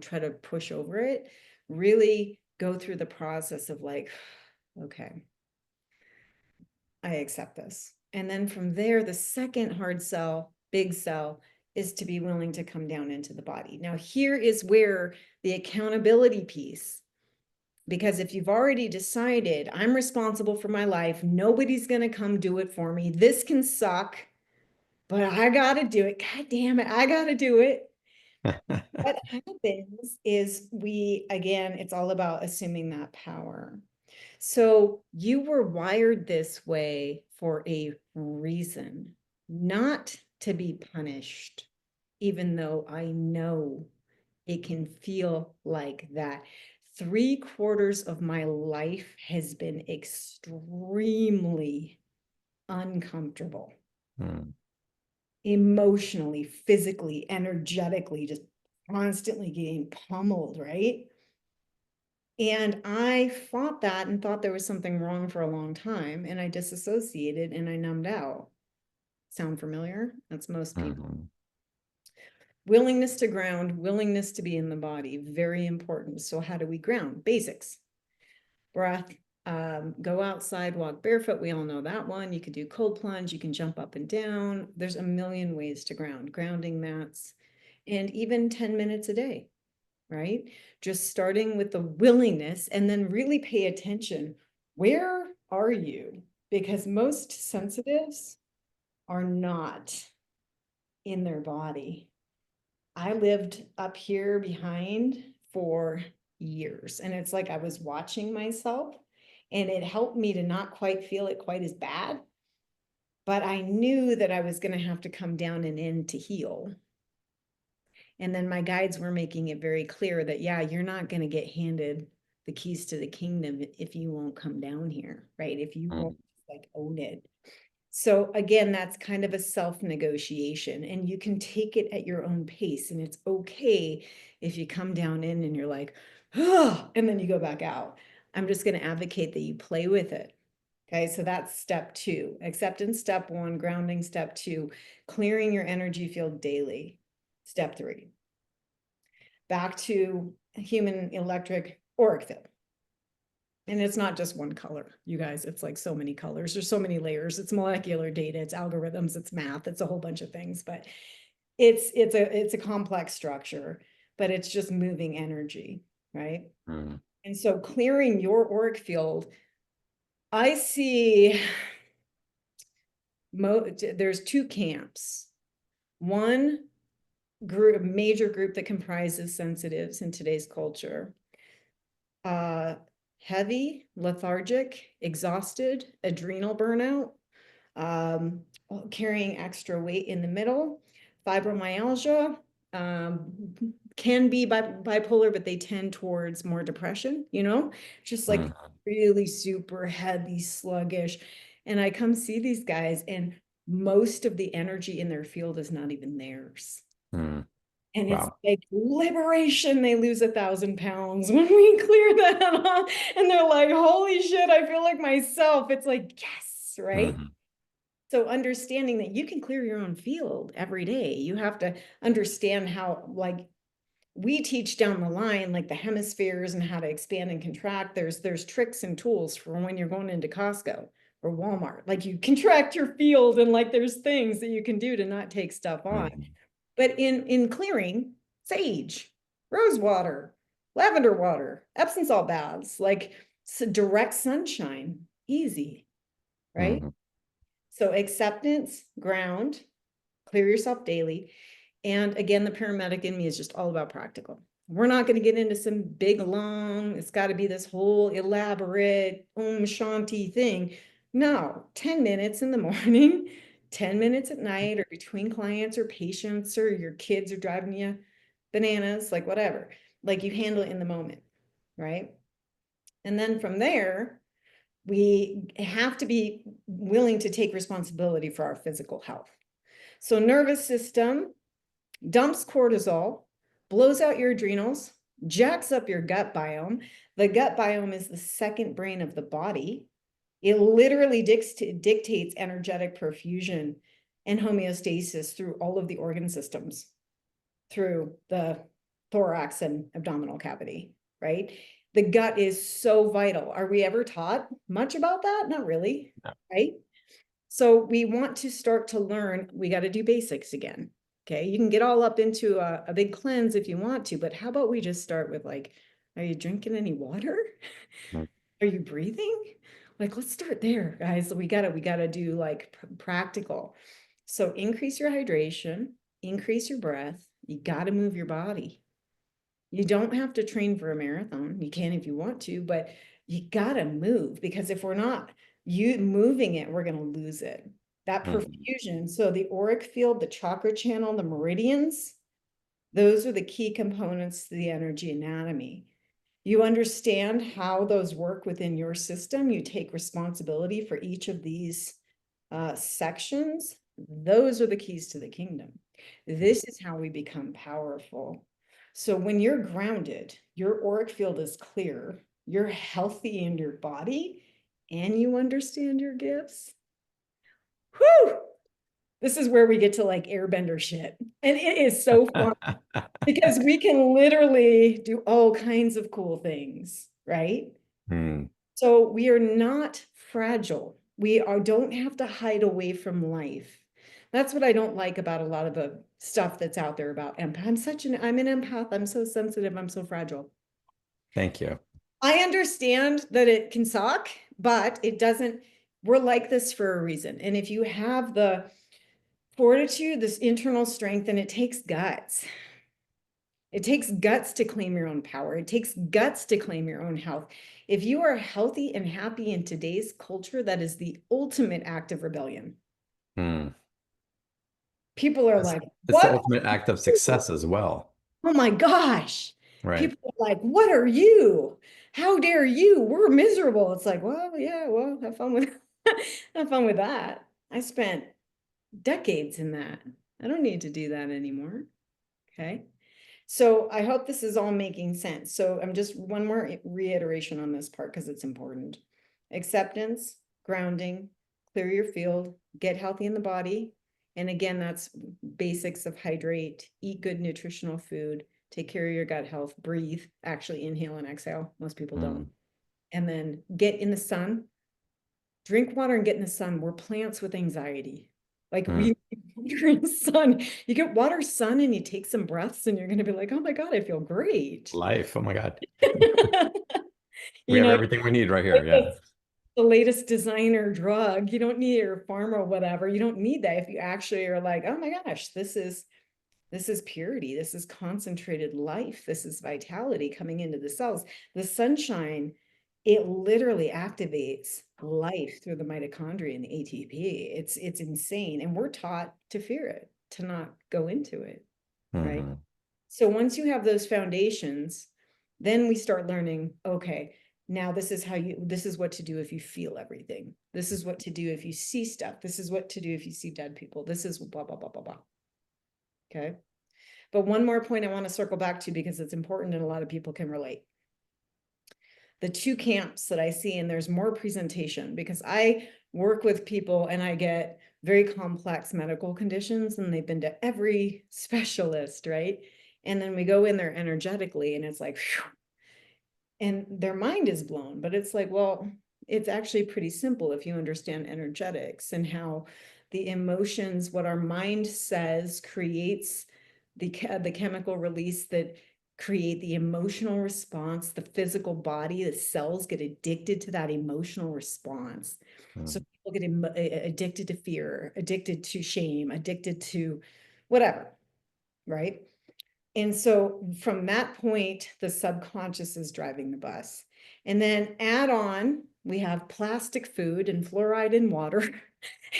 [SPEAKER 2] try to push over it. Really go through the process of like, okay, I accept this. And then from there, the second hard sell, big sell, is to be willing to come down into the body. Now, here is where the accountability piece, because if you've already decided I'm responsible for my life, nobody's going to come do it for me. This can suck, but I got to do it. God damn it. I got to do it. What happens is again, it's all about assuming that power. So you were wired this way for a reason, not to be punished, even though I know it can feel like that. 3/4 of my life has been extremely uncomfortable,
[SPEAKER 1] Mm.
[SPEAKER 2] emotionally, physically, energetically, just constantly getting pummeled, right? And I fought that and thought there was something wrong for a long time. And I disassociated and I numbed out. Sound familiar? That's most people.
[SPEAKER 1] Mhm.
[SPEAKER 2] Willingness to ground, willingness to be in the body, very important. So how do we ground? Basics. Breath, go outside, walk barefoot. We all know that one. You could do cold plunge. You can jump up and down. There's a million ways to ground, grounding mats, and even 10 minutes a day, right? Just starting with the willingness and then really pay attention. Where are you? Because most sensitives are not in their body. I lived up here behind for years, and it's like I was watching myself, and it helped me to not quite feel it quite as bad. But I knew that I was going to have to come down and in to heal. And then my guides were making it very clear that, yeah, you're not going to get handed the keys to the kingdom if you won't come down here, right? If you won't like own it. So again, that's kind of a self-negotiation, and you can take it at your own pace. And it's okay if you come down in and you're like, oh, and then you go back out. I'm just going to advocate that you play with it. Okay, so that's step 2. Acceptance, step 1. Grounding, step 2. Clearing your energy field daily, step 3. Back to human electric auric field. And it's not just one color, you guys. It's like so many colors. There's so many layers. It's molecular data, it's algorithms, it's math, it's a whole bunch of things. But it's a complex structure, but it's just moving energy, right?
[SPEAKER 1] Mm.
[SPEAKER 2] And so clearing your auric field, I see there's 2 camps. One group, major group that comprises sensitives in today's culture. Heavy, lethargic, exhausted, adrenal burnout, carrying extra weight in the middle, fibromyalgia, can be bipolar, but they tend towards more depression, just like really super heavy, sluggish. And I come see these guys, and most of the energy in their field is not even theirs.
[SPEAKER 1] Mm.
[SPEAKER 2] And it's
[SPEAKER 1] Wow.
[SPEAKER 2] like liberation. They lose 1,000 pounds when we clear that off. And they're like, holy shit, I feel like myself. It's like, yes, right?
[SPEAKER 1] Mhm.
[SPEAKER 2] So understanding that you can clear your own field every day. You have to understand how, like, we teach down the line, like the hemispheres and how to expand and contract. There's tricks and tools for when you're going into Costco or Walmart. Like, you contract your field, and like there's things that you can do to not take stuff on.
[SPEAKER 1] Mhm.
[SPEAKER 2] But in clearing, sage, rose water, lavender water, Epsom salt baths, like direct sunshine, easy, right?
[SPEAKER 1] Mhm.
[SPEAKER 2] So acceptance, ground, clear yourself daily. And again, the paramedic in me is just all about practical. We're not going to get into some big, long, it's got to be this whole elaborate shanti thing. No, 10 minutes in the morning, 10 minutes at night, or between clients or patients, or your kids are driving you bananas, like whatever. Like, you handle it in the moment, right? And then from there, we have to be willing to take responsibility for our physical health. So nervous system dumps cortisol, blows out your adrenals, jacks up your gut biome. The gut biome is the second brain of the body. It literally dictates energetic perfusion and homeostasis through all of the organ systems, through the thorax and abdominal cavity, right? The gut is so vital. Are we ever taught much about that? Not really,
[SPEAKER 1] No.
[SPEAKER 2] right? So we want to start to learn, we got to do basics again. Okay. You can get all up into a big cleanse if you want to, but how about we just start with, like, are you drinking any water?
[SPEAKER 1] Mhm.
[SPEAKER 2] Are you breathing? Like, let's start there, guys. We gotta do like practical. So increase your hydration, increase your breath. You got to move your body. You don't have to train for a marathon. You can if you want to, but you got to move, because if we're not moving it, we're going to lose it. That
[SPEAKER 1] Mhm.
[SPEAKER 2] perfusion. So the auric field, the chakra channel, the meridians, those are the key components to the energy anatomy. You understand how those work within your system. You take responsibility for each of these sections. Those are the keys to the kingdom. This is how we become powerful. So when you're grounded, your auric field is clear, you're healthy in your body, and you understand your gifts. Whew! this is where we get to like airbender shit. And it is so fun because we can literally do all kinds of cool things, right?
[SPEAKER 1] Hmm.
[SPEAKER 2] So we are not fragile. Don't have to hide away from life. That's what I don't like about a lot of the stuff that's out there about empath. I'm an empath. I'm so sensitive. I'm so fragile.
[SPEAKER 1] Thank you.
[SPEAKER 2] I understand that it can suck, but it doesn't, we're like this for a reason. And if you have the fortitude, this internal strength, and it takes guts. It takes guts to claim your own power. It takes guts to claim your own health. If you are healthy and happy in today's culture, that is the ultimate act of rebellion.
[SPEAKER 1] Hmm.
[SPEAKER 2] People are
[SPEAKER 1] It's,
[SPEAKER 2] like,
[SPEAKER 1] it's the
[SPEAKER 2] what?
[SPEAKER 1] ultimate act of success as well.
[SPEAKER 2] Oh my gosh.
[SPEAKER 1] Right.
[SPEAKER 2] People are like, what are you? How dare you? We're miserable. It's like, well, yeah, well, have fun with have fun with that. I spent decades in that. I don't need to do that anymore. Okay. So I hope this is all making sense. So I'm just one more reiteration on this part because it's important. Acceptance, grounding, clear your field, get healthy in the body. And again, that's basics of hydrate, eat good nutritional food, take care of your gut health, breathe, actually inhale and exhale. Most people don't.
[SPEAKER 1] Hmm.
[SPEAKER 2] And then get in the sun, drink water and get in the sun. We're plants with anxiety. Like
[SPEAKER 1] Hmm.
[SPEAKER 2] you're in the sun, you get water, sun, and you take some breaths, and you're going to be like, oh my God, I feel great.
[SPEAKER 1] Life. Oh my God. We
[SPEAKER 2] You
[SPEAKER 1] have
[SPEAKER 2] know,
[SPEAKER 1] everything we need right here. Yeah.
[SPEAKER 2] it's the latest designer drug. You don't need your pharma, whatever. You don't need that if you actually are like, oh my gosh, this is purity. This is concentrated life. This is vitality coming into the cells. The sunshine, it literally activates life through the mitochondria and the ATP. It's insane. And we're taught to fear it, to not go into it, right?
[SPEAKER 1] Hmm.
[SPEAKER 2] So once you have those foundations, then we start learning, okay, now this is what to do if you feel everything. This is what to do if you see stuff. This is what to do if you see dead people. This is blah, blah, blah, blah, blah. Okay. But one more point I want to circle back to because it's important and a lot of people can relate. The two camps that I see, and there's more presentation because I work with people and I get very complex medical conditions and they've been to every specialist, right? And then we go in there energetically and it's like, whew, and their mind is blown. But it's like, well, it's actually pretty simple if you understand energetics and how the emotions, what our mind says creates the chemical release that create the emotional response, the physical body, the cells get addicted to that emotional response. So
[SPEAKER 1] Hmm.
[SPEAKER 2] people get addicted to fear, addicted to shame, addicted to whatever, right? And so from that point, the subconscious is driving the bus. And then add on, we have plastic food and fluoride in water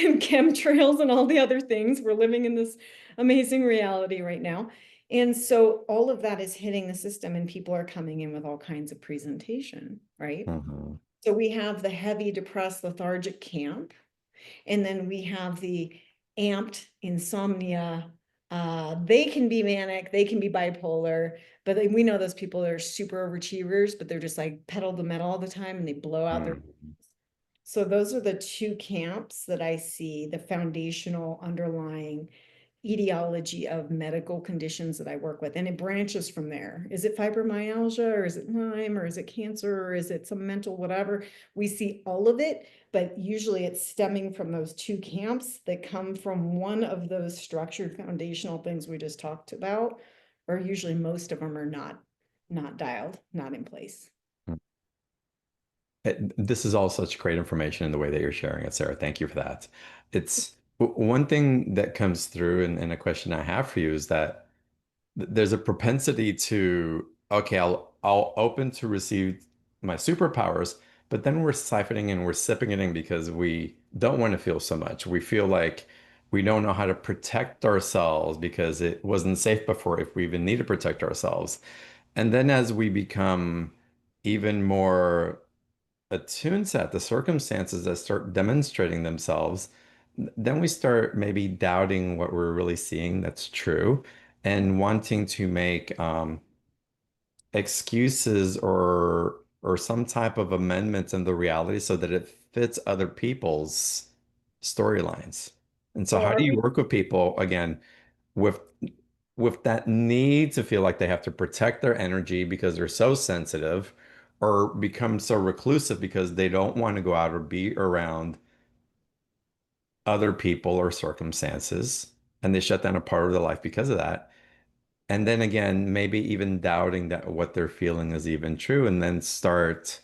[SPEAKER 2] and chemtrails and all the other things. We're living in this amazing reality right now. And so all of that is hitting the system, and people are coming in with all kinds of presentation, right?
[SPEAKER 1] Hmm.
[SPEAKER 2] So we have the heavy, depressed, lethargic camp, and then we have the amped insomnia. They can be manic, they can be bipolar, but we know those people that are super overachievers, but they're just like pedal the metal all the time and they blow out their.
[SPEAKER 1] Hmm.
[SPEAKER 2] So those are the two camps that I see, the foundational underlying etiology of medical conditions that I work with. And it branches from there. Is it fibromyalgia or is it Lyme or is it cancer or is it some mental whatever? We see all of it, but usually it's stemming from those two camps that come from one of those structured foundational things we just talked about, or usually most of them are not dialed, not in place.
[SPEAKER 1] This is all such great information in the way that you're sharing it, Sarah. Thank you for that. One thing that comes through, and a question I have for you is that there's a propensity to, okay, I'll open to receive my superpowers, but then we're siphoning and we're sipping it in because we don't want to feel so much. We feel like we don't know how to protect ourselves because it wasn't safe before if we even need to protect ourselves. And then as we become even more attuned to that, the circumstances that start demonstrating themselves, then we start maybe doubting what we're really seeing that's true and wanting to make excuses or some type of amendments in the reality so that it fits other people's storylines. And so how
[SPEAKER 2] Or
[SPEAKER 1] do you work with people again with that need to feel like they have to protect their energy because they're so sensitive or become so reclusive because they don't want to go out or be around other people or circumstances and they shut down a part of their life because of that. And then again, maybe even doubting that what they're feeling is even true and then start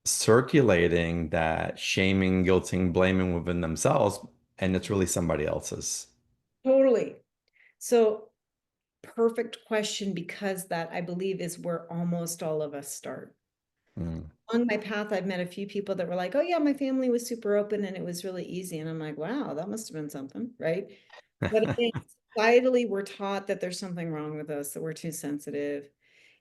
[SPEAKER 1] circulating that shaming, guilting, blaming within themselves and it's really somebody else's.
[SPEAKER 2] totally. So perfect question, because that I believe is where almost all of us start.
[SPEAKER 1] Mm.
[SPEAKER 2] On my path, I've met a few people that were like, oh yeah, my family was super open and it was really easy. And I'm like, wow, that must have been something, right? But again, societally, we're taught that there's something wrong with us, that we're too sensitive.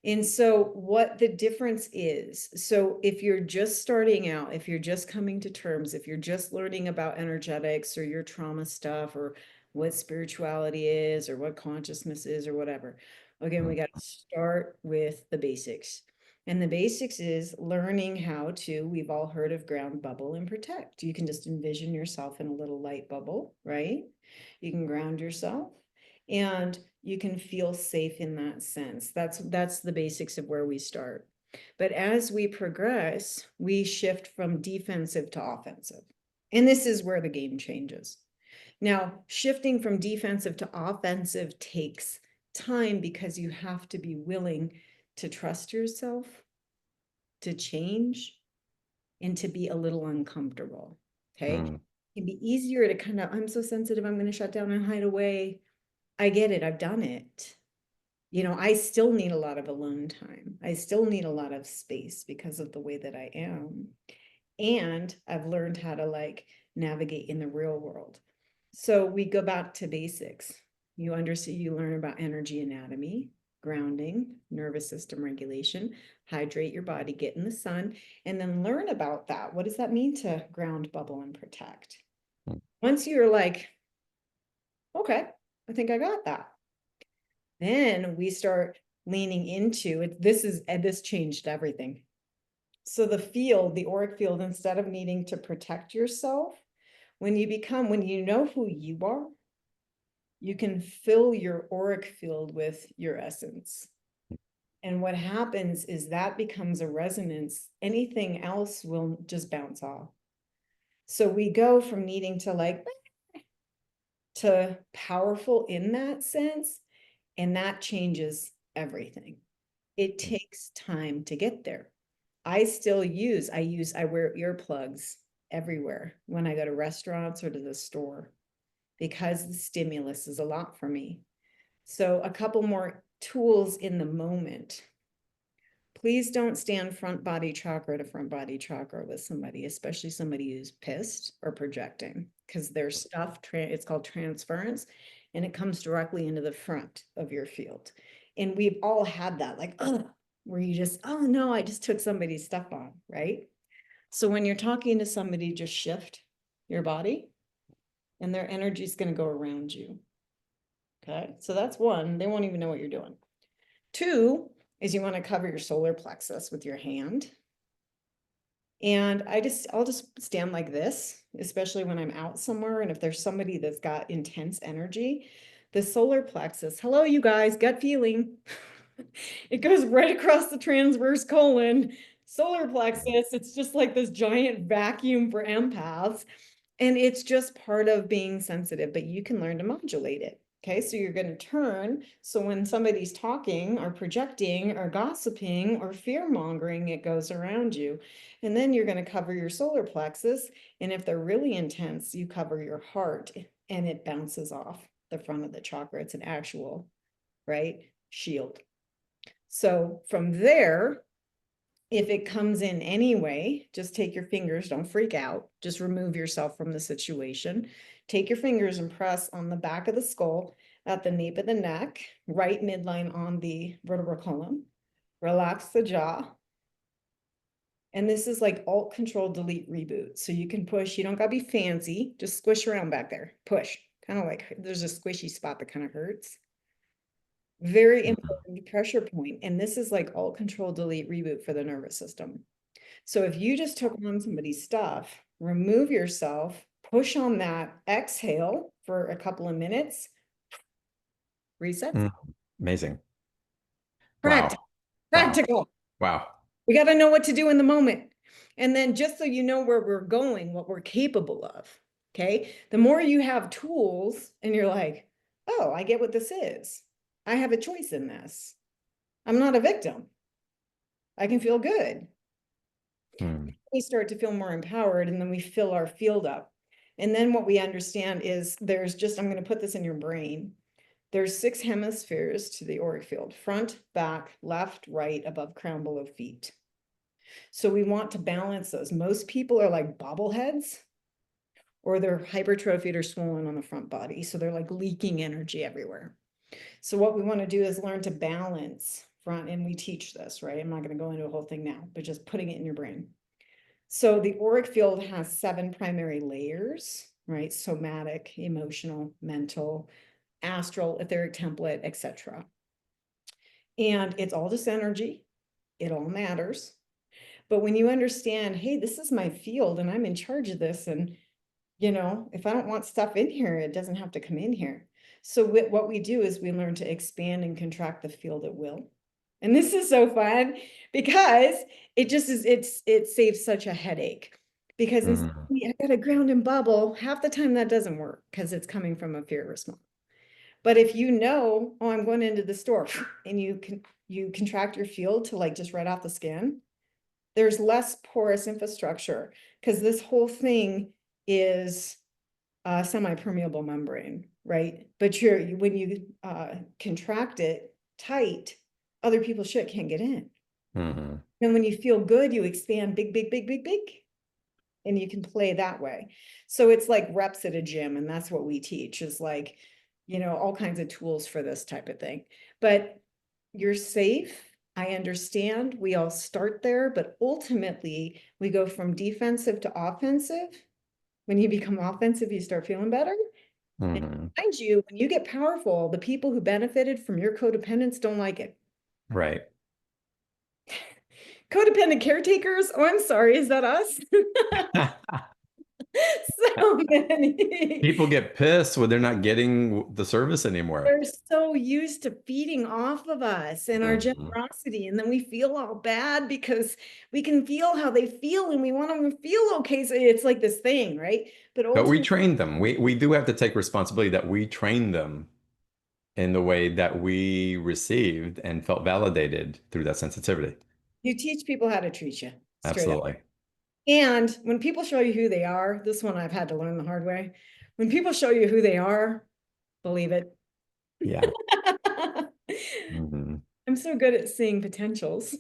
[SPEAKER 2] And so, what the difference is, so if you're just starting out, if you're just coming to terms, if you're just learning about energetics or your trauma stuff or what spirituality is or what consciousness is or whatever, again, we
[SPEAKER 1] Mm.
[SPEAKER 2] got to start with the basics. And the basics is learning how to, we've all heard of ground, bubble, and protect. You can just envision yourself in a little light bubble, right? You can ground yourself and you can feel safe in that sense. That's the basics of where we start. But as we progress, we shift from defensive to offensive. And this is where the game changes. Now, shifting from defensive to offensive takes time because you have to be willing to trust yourself, to change, and to be a little uncomfortable. Okay.
[SPEAKER 1] Mm.
[SPEAKER 2] It can be easier to kind of, I'm so sensitive, I'm going to shut down and hide away. I get it. I've done it. You know, I still need a lot of alone time. I still need a lot of space because of the way that I am. And I've learned how to like navigate in the real world. So we go back to basics. You understand, you learn about energy anatomy, grounding, nervous system regulation, hydrate your body, get in the sun, and then learn about that. What does that mean to ground, bubble, and protect?
[SPEAKER 1] Mm.
[SPEAKER 2] Once you're like, okay, I think I got that. Then we start leaning into it. This changed everything. So the field, the auric field, instead of needing to protect yourself, when you know who you are, you can fill your auric field with your essence. And what happens is that becomes a resonance. Anything else will just bounce off. So we go from needing to like to powerful in that sense, and that changes everything. It takes time to get there. I wear earplugs everywhere when I go to restaurants or to the store because the stimulus is a lot for me. So, a couple more tools in the moment. Please don't stand front body chakra to front body chakra with somebody, especially somebody who's pissed or projecting, because their stuff, it's called transference, and it comes directly into the front of your field. And we've all had that, like, oh, where you just, oh no, I just took somebody's stuff on, right? So when you're talking to somebody, just shift your body and their energy is going to go around you. Okay. So that's one. They won't even know what you're doing. Two is you want to cover your solar plexus with your hand. And I'll just stand like this, especially when I'm out somewhere. And if there's somebody that's got intense energy, the solar plexus, hello, you guys, gut feeling. It goes right across the transverse colon, solar plexus. It's just like this giant vacuum for empaths. And it's just part of being sensitive, but you can learn to modulate it. Okay, so you're going to turn. So when somebody's talking or projecting or gossiping or fear mongering, it goes around you. And then you're going to cover your solar plexus. And if they're really intense, you cover your heart and it bounces off the front of the chakra. It's an actual, right, shield. So from there, if it comes in anyway, just take your fingers, don't freak out, just remove yourself from the situation. Take your fingers and press on the back of the skull at the nape of the neck, right midline on the vertebral column. Relax the jaw. And this is like Alt Control Delete Reboot. So you can push, you don't got to be fancy, just squish around back there. Push, kind of like there's a squishy spot that kind of hurts. Very important pressure point. And this is like Alt Control Delete Reboot for the nervous system. So if you just took on somebody's stuff, remove yourself, push on that exhale for a couple of minutes, resets.
[SPEAKER 1] Mm, amazing. Wow.
[SPEAKER 2] Practical,
[SPEAKER 1] Wow.
[SPEAKER 2] practical.
[SPEAKER 1] Wow.
[SPEAKER 2] We got to know what to do in the moment. And then just so you know where we're going, what we're capable of. Okay. The more you have tools and you're like, oh, I get what this is. I have a choice in this. I'm not a victim. I can feel good.
[SPEAKER 1] Mm,
[SPEAKER 2] We start to feel more empowered and then we fill our field up. And then what we understand is there's just, I'm going to put this in your brain. There's 6 hemispheres to the auric field: front, back, left, right, above crown, below feet. So we want to balance those. Most people are like bobbleheads, or they're hypertrophied or swollen on the front body. So they're like leaking energy everywhere. So what we want to do is learn to balance front, and we teach this, right? I'm not going to go into a whole thing now, but just putting it in your brain. So the auric field has 7 primary layers, right? Somatic, emotional, mental, astral, etheric template, etc. And it's all just energy. It all matters. But when you understand, hey, this is my field and I'm in charge of this, and if I don't want stuff in here, it doesn't have to come in here. So what we do is we learn to expand and contract the field at will. And this is so fun because it just is, it saves such a headache. Because
[SPEAKER 1] mm,
[SPEAKER 2] I got a ground and bubble, half the time that doesn't work because it's coming from a fear response. But if oh, I'm going into the store, and you contract your field to like just right off the skin, there's less porous infrastructure because this whole thing is a semi-permeable membrane, right? But when you contract it tight, other people's shit can't get in.
[SPEAKER 1] mm,
[SPEAKER 2] And when you feel good, you expand big, big, big, big, big, and you can play that way. So it's like reps at a gym, and that's what we teach is like, all kinds of tools for this type of thing. But you're safe. I understand we all start there, but ultimately we go from defensive to offensive. When you become offensive, you start feeling better. And
[SPEAKER 1] mm.
[SPEAKER 2] mind you, when you get powerful, the people who benefited from your codependence don't like it.
[SPEAKER 1] Right.
[SPEAKER 2] Codependent caretakers, oh, I'm sorry, is that us? So many.
[SPEAKER 1] People get pissed when they're not getting the service anymore.
[SPEAKER 2] They're so used to feeding off of us and our
[SPEAKER 1] Mhm.
[SPEAKER 2] generosity. And then we feel all bad because we can feel how they feel and we want them to feel okay. So it's like this thing, right? But
[SPEAKER 1] But we
[SPEAKER 2] ultimately,
[SPEAKER 1] trained them. We do have to take responsibility that we trained them in the way that we received and felt validated through that sensitivity.
[SPEAKER 2] you teach people how to treat you straight up.
[SPEAKER 1] Absolutely.
[SPEAKER 2] And when people show you who they are, this one I've had to learn the hard way. When people show you who they are, believe it.
[SPEAKER 1] Yeah. Hmm.
[SPEAKER 2] I'm so good at seeing potentials.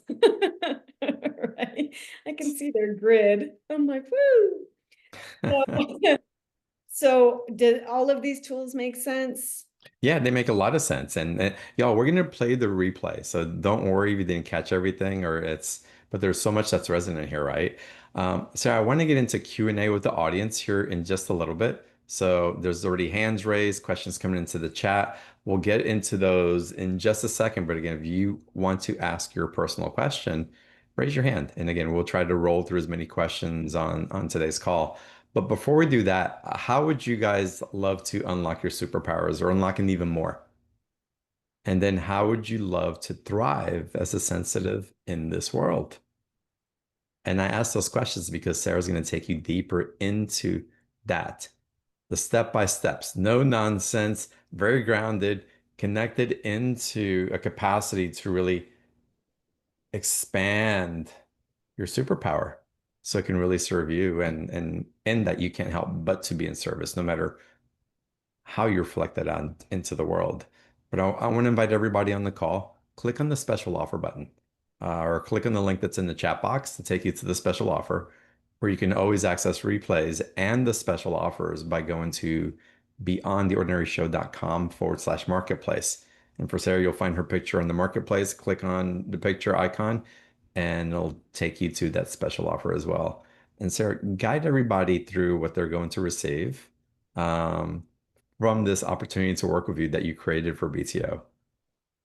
[SPEAKER 2] Right? I can see their grid. I'm like, woo. So, so did all of these tools make sense?
[SPEAKER 1] Yeah, they make a lot of sense. And y'all, we're gonna play the replay. So don't worry if you didn't catch everything but there's so much that's resonant here, right? So I want to get into Q&A with the audience here in just a little bit. So there's already hands raised, questions coming into the chat. We'll get into those in just a second. But again, if you want to ask your personal question, raise your hand. And again, we'll try to roll through as many questions on today's call. But before we do that, how would you guys love to unlock your superpowers or unlocking even more? And then how would you love to thrive as a sensitive in this world? And I ask those questions because Sarah's going to take you deeper into that. The step by steps, no nonsense, very grounded, connected into a capacity to really expand your superpower so it can really serve you and that you can't help but to be in service no matter how you reflect that on into the world. But I want to invite everybody on the call. Click on the special offer button, or click on the link that's in the chat box to take you to the special offer, where you can always access replays and the special offers by going to beyondtheordinaryshow.com/marketplace. And for Sarah, you'll find her picture on the marketplace. Click on the picture icon, and it'll take you to that special offer as well. And Sarah, guide everybody through what they're going to receive. Um, from this opportunity to work with you that you created for BTO.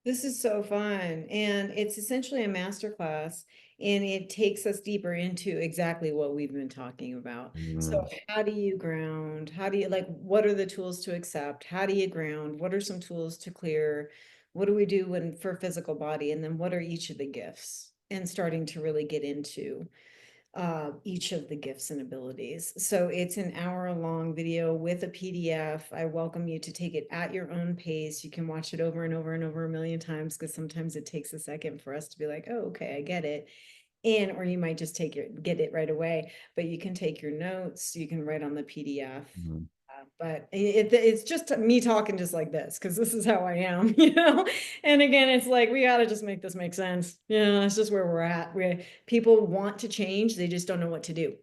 [SPEAKER 2] This is so fun. And it's essentially a masterclass And it takes us deeper into exactly what we've been talking about. So,
[SPEAKER 1] Mm,
[SPEAKER 2] how do you ground? How do you like, what are the tools to accept? How do you ground? What are some tools to clear? What do we do when for physical body? And then what are each of the gifts? And starting to really get into each of the gifts and abilities. So it's an hour-long video with a PDF. I welcome you to take it at your own pace. You can watch it over and over and over a million times because sometimes it takes a second for us to be like, oh, okay, I get it. And or you might just get it right away, but you can take your notes, you can write on the PDF.
[SPEAKER 1] mm.
[SPEAKER 2] But it's just me talking just like this because this is how I am, you know. And again, it's like we got to just make this make sense. Yeah, it's just where we're at. Where people want to change, they just don't know what to do,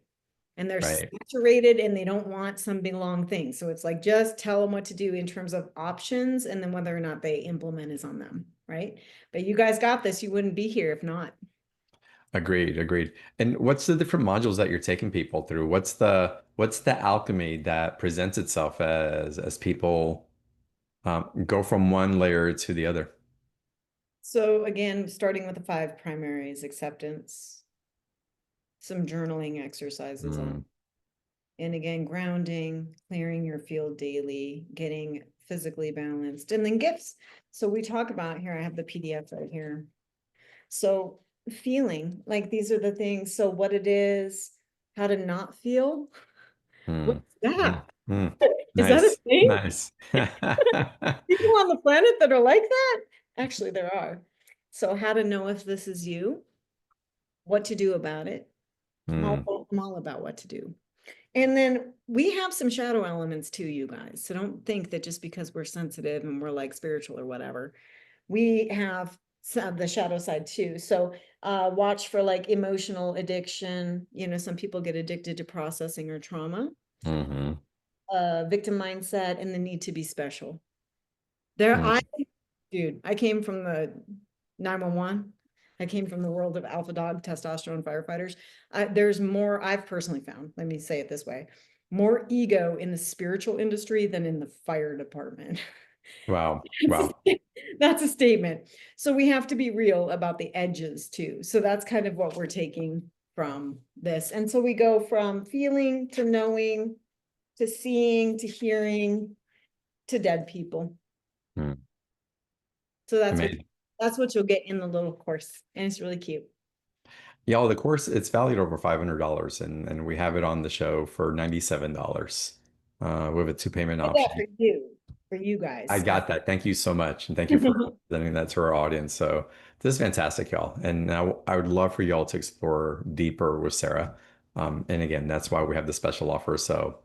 [SPEAKER 2] and they're
[SPEAKER 1] Right.
[SPEAKER 2] saturated, and they don't want some big long thing. So it's like just tell them what to do in terms of options, and then whether or not they implement is on them, right? But you guys got this. You wouldn't be here if not.
[SPEAKER 1] Agreed, agreed. And what's the different modules that you're taking people through? What's the alchemy that presents itself as people go from one layer to the other?
[SPEAKER 2] So again, starting with the five primaries: acceptance, some journaling exercises on,
[SPEAKER 1] Mm,
[SPEAKER 2] and again, grounding, clearing your field daily, getting physically balanced, and then gifts. So we talk about here, I have the PDF right here. So feeling like these are the things. So what it is, how to not feel.
[SPEAKER 1] mm,
[SPEAKER 2] What's that?
[SPEAKER 1] mm, mm.
[SPEAKER 2] Is that a
[SPEAKER 1] Nice,
[SPEAKER 2] thing?
[SPEAKER 1] nice.
[SPEAKER 2] People on the planet that are like that? Actually, there are. So how to know if this is you, what to do about it.
[SPEAKER 1] Mm,
[SPEAKER 2] I'm all about what to do. And then we have some shadow elements too, you guys. So don't think that just because we're sensitive and we're like spiritual or whatever, we have the shadow side too. So watch for like emotional addiction. You know, some people get addicted to processing or trauma,
[SPEAKER 1] hmm
[SPEAKER 2] victim mindset, and the need to be special. There,
[SPEAKER 1] mm.
[SPEAKER 2] dude, I came from the 911. I came from the world of alpha dog testosterone firefighters. There's more, I've personally found, let me say it this way, more ego in the spiritual industry than in the fire department.
[SPEAKER 1] Wow, wow.
[SPEAKER 2] That's a statement. So we have to be real about the edges too. So that's kind of what we're taking from this. And so we go from feeling to knowing to seeing to hearing to dead people.
[SPEAKER 1] Mm.
[SPEAKER 2] So
[SPEAKER 1] Amazing.
[SPEAKER 2] that's what you'll get in the little course. And it's really cute.
[SPEAKER 1] Yeah, the course it's valued over $500 and we have it on the show for $97 with a two payment
[SPEAKER 2] I did that
[SPEAKER 1] option.
[SPEAKER 2] for you
[SPEAKER 1] I
[SPEAKER 2] guys.
[SPEAKER 1] got that. Thank you so much. And thank you for presenting that to our audience. So this is fantastic, y'all. And I would love for y'all to explore deeper with Sarah. And again, that's why we have the special offer. So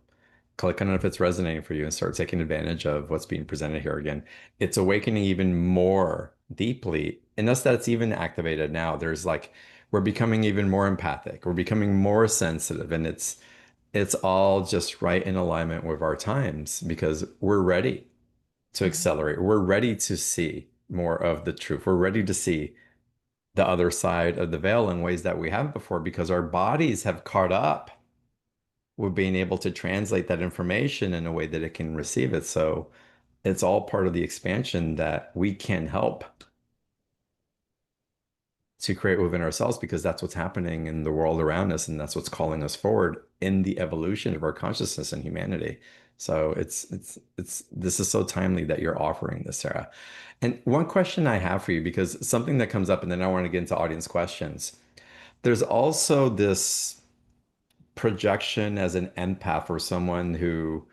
[SPEAKER 1] click on it if it's resonating for you and start taking advantage of what's being presented here again. It's awakening even more deeply in us that's even activated now. There's like, we're becoming even more empathic. We're becoming more sensitive. And it's all just right in alignment with our times because we're ready to accelerate. We're ready to see more of the truth. We're ready to see the other side of the veil in ways that we haven't before because our bodies have caught up with being able to translate that information in a way that it can receive it. So it's all part of the expansion that we can help to create within ourselves because that's what's happening in the world around us and that's what's calling us forward in the evolution of our consciousness and humanity. So it's this is so timely that you're offering this, Sarah. And one question I have for you, because something that comes up, and then I want to get into audience questions. There's also this projection as an empath or someone who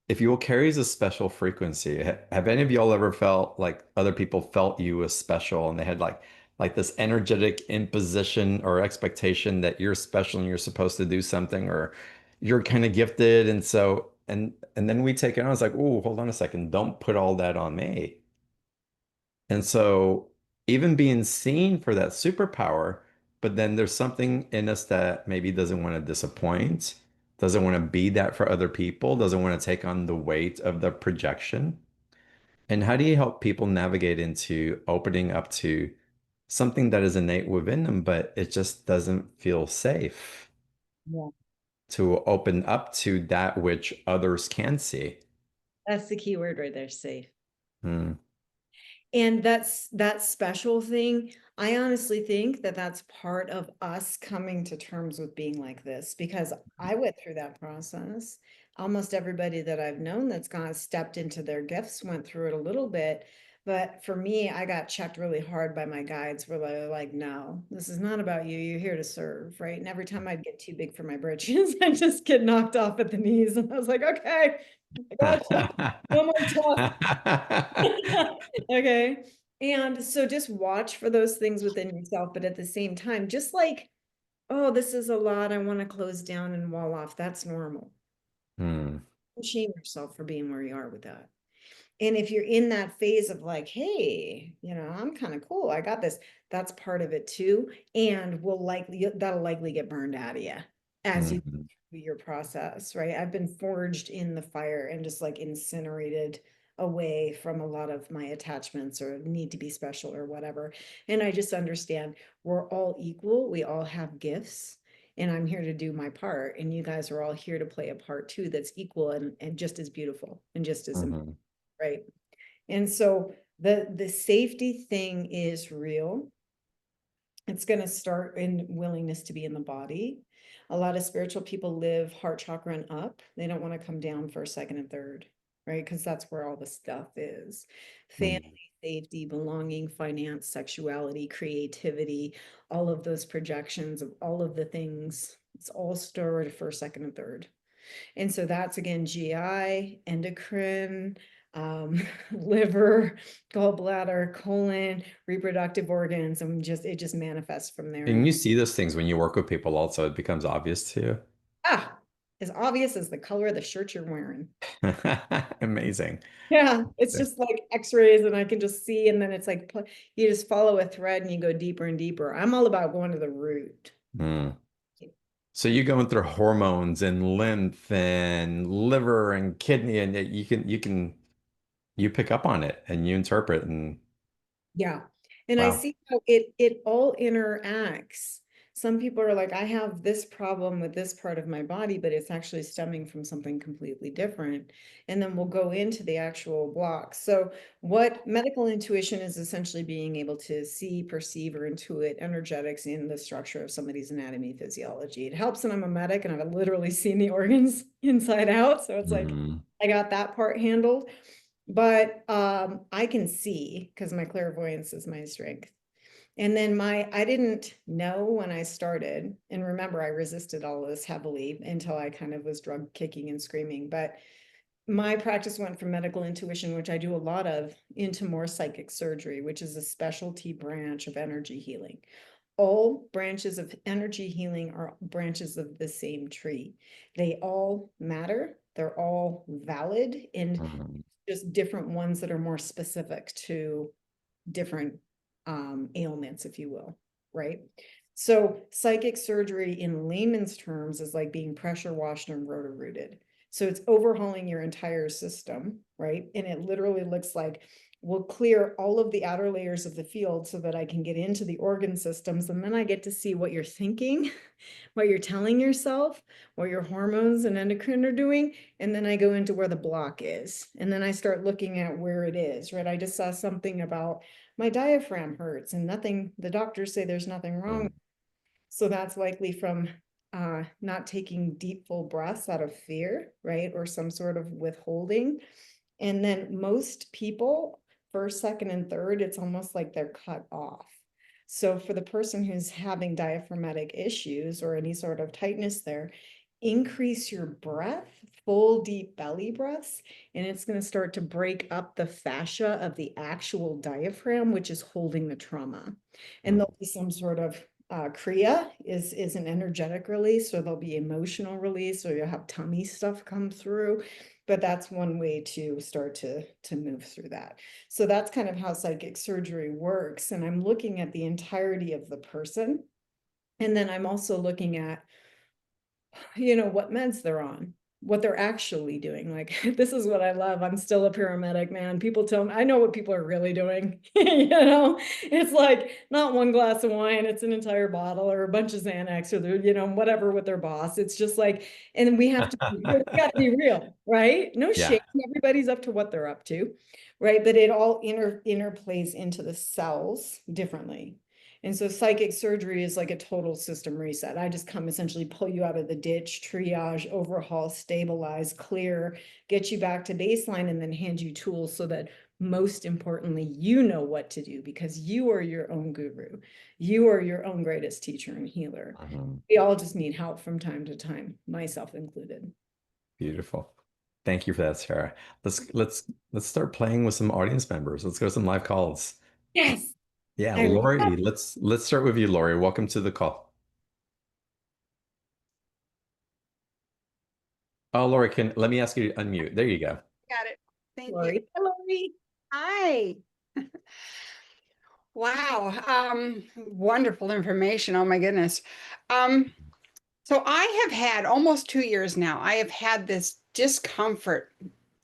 [SPEAKER 1] if you will carries a special frequency. Have any of y'all ever felt like other people felt you as special and they had like this energetic imposition or expectation that you're special and you're supposed to do something or you're kind of gifted and so and then we take it on, it's like, oh, hold on a second, don't put all that on me. And so even being seen for that superpower, but then there's something in us that maybe doesn't want to disappoint, doesn't want to be that for other people, doesn't want to take on the weight of the projection. And how do you help people navigate into opening up to something that is innate within them, but it just doesn't feel safe
[SPEAKER 2] Yeah.
[SPEAKER 1] to open up to that which others can see?
[SPEAKER 2] That's the key word right there, safe.
[SPEAKER 1] Hmm.
[SPEAKER 2] And that's that special thing. I honestly think that that's part of us coming to terms with being like this because I went through that process. Almost everybody that I've known that's gone stepped into their gifts went through it a little bit. But for me, I got checked really hard by my guides where they're like, no, this is not about you. You're here to serve, right? And every time I'd get too big for my britches, I'd just get knocked off at the knees. And I was like, okay, I got you. No more talk. Okay. And so just watch for those things within yourself, but at the same time, just like, oh, this is a lot. I want to close down and wall off. That's normal.
[SPEAKER 1] Hmm.
[SPEAKER 2] Don't shame yourself for being where you are with that. And if you're in that phase of like, hey, I'm kind of cool, I got this, that's part of it too. And that'll likely get burned out of you as you
[SPEAKER 1] Mhm.
[SPEAKER 2] through your process, right? I've been forged in the fire and just like incinerated away from a lot of my attachments or need to be special or whatever. And I just understand we're all equal, we all have gifts. And I'm here to do my part. And you guys are all here to play a part too that's equal and just as beautiful and just as important,
[SPEAKER 1] Mhm.
[SPEAKER 2] right? And so the safety thing is real. It's going to start in willingness to be in the body. A lot of spiritual people live heart chakra and up. They don't want to come down for second and third, right? Because that's where all the stuff is. Family,
[SPEAKER 1] Mhm.
[SPEAKER 2] safety, belonging, finance, sexuality, creativity, all of those projections of all of the things. It's all stored for second and third. And so that's again GI, endocrine, liver, gallbladder, colon, reproductive organs, and it just manifests from there.
[SPEAKER 1] And
[SPEAKER 2] And
[SPEAKER 1] you see those things when you work with people also, it becomes obvious to
[SPEAKER 2] ah, as obvious as the color of the shirt you're wearing.
[SPEAKER 1] you. Amazing.
[SPEAKER 2] Yeah, it's just like x-rays and I can just see, and then it's like you just follow a thread and you go deeper and deeper. I'm all about going to the root.
[SPEAKER 1] Mm. So you're going through hormones and lymph and liver and kidney, and yet you pick up on it and you interpret and
[SPEAKER 2] Yeah. And I
[SPEAKER 1] wow.
[SPEAKER 2] see how it all interacts. Some people are like, I have this problem with this part of my body, but it's actually stemming from something completely different. And then we'll go into the actual blocks. So what medical intuition is essentially being able to see, perceive, or intuit energetics in the structure of somebody's anatomy, physiology. It helps, and I'm a medic and I've literally seen the organs inside out. So it's like
[SPEAKER 1] Mhm.
[SPEAKER 2] I got that part handled. But I can see because my clairvoyance is my strength. And then I didn't know when I started, and remember, I resisted all of this heavily until I kind of was drug kicking and screaming. But my practice went from medical intuition, which I do a lot of, into more psychic surgery, which is a specialty branch of energy healing. All branches of energy healing are branches of the same tree. They all matter, they're all valid, and
[SPEAKER 1] Mhm.
[SPEAKER 2] just different ones that are more specific to different ailments, if you will, right? So psychic surgery in layman's terms is like being pressure washed and rotor rooted. So it's overhauling your entire system, right? And it literally looks like we'll clear all of the outer layers of the field so that I can get into the organ systems. And then I get to see what you're thinking, what you're telling yourself, what your hormones and endocrine are doing. And then I go into where the block is. And then I start looking at where it is, right? I just saw something about my diaphragm hurts and nothing, the doctors say there's nothing wrong.
[SPEAKER 1] Mhm.
[SPEAKER 2] So that's likely from not taking deep, full breaths out of fear, right? Or some sort of withholding. And then most people, first, second, and third, it's almost like they're cut off. So for the person who's having diaphragmatic issues or any sort of tightness there, increase your breath, full deep belly breaths, and it's going to start to break up the fascia of the actual diaphragm, which is holding the trauma. And
[SPEAKER 1] Mhm.
[SPEAKER 2] there'll be some sort of kriya is an energetic release, so there'll be emotional release, or you'll have tummy stuff come through. But that's one way to start to move through that. So that's kind of how psychic surgery works. And I'm looking at the entirety of the person. And then I'm also looking at what meds they're on, what they're actually doing. Like, this is what I love. I'm still a paramedic, man. People tell me, I know what people are really doing. It's like not one glass of wine, it's an entire bottle or a bunch of Xanax or whatever with their boss. It's just like, and we have to, we got to be real, right? No shame.
[SPEAKER 1] Yeah.
[SPEAKER 2] Everybody's up to what they're up to, right? But it all interplays into the cells differently. And so psychic surgery is like a total system reset. I just come essentially pull you out of the ditch, triage, overhaul, stabilize, clear, get you back to baseline, and then hand you tools so that most importantly, you know what to do because you are your own guru. You are your own greatest teacher and healer.
[SPEAKER 1] Mhm.
[SPEAKER 2] We all just need help from time to time, myself included.
[SPEAKER 1] Beautiful. Thank you for that, Sarah. Let's start playing with some audience members. Let's go to some live calls.
[SPEAKER 2] Yes,
[SPEAKER 1] Yeah,
[SPEAKER 2] I love.
[SPEAKER 1] Lori, let's start with you, Lori. Welcome to the call. Oh, Lori, can let me ask you to unmute. There you go.
[SPEAKER 3] Got it. Thank you.
[SPEAKER 2] Lori. Hello, Lori.
[SPEAKER 3] Hi. Wow. Wonderful information. Oh my goodness. Um, so I have had almost 2 years now. I have had this discomfort,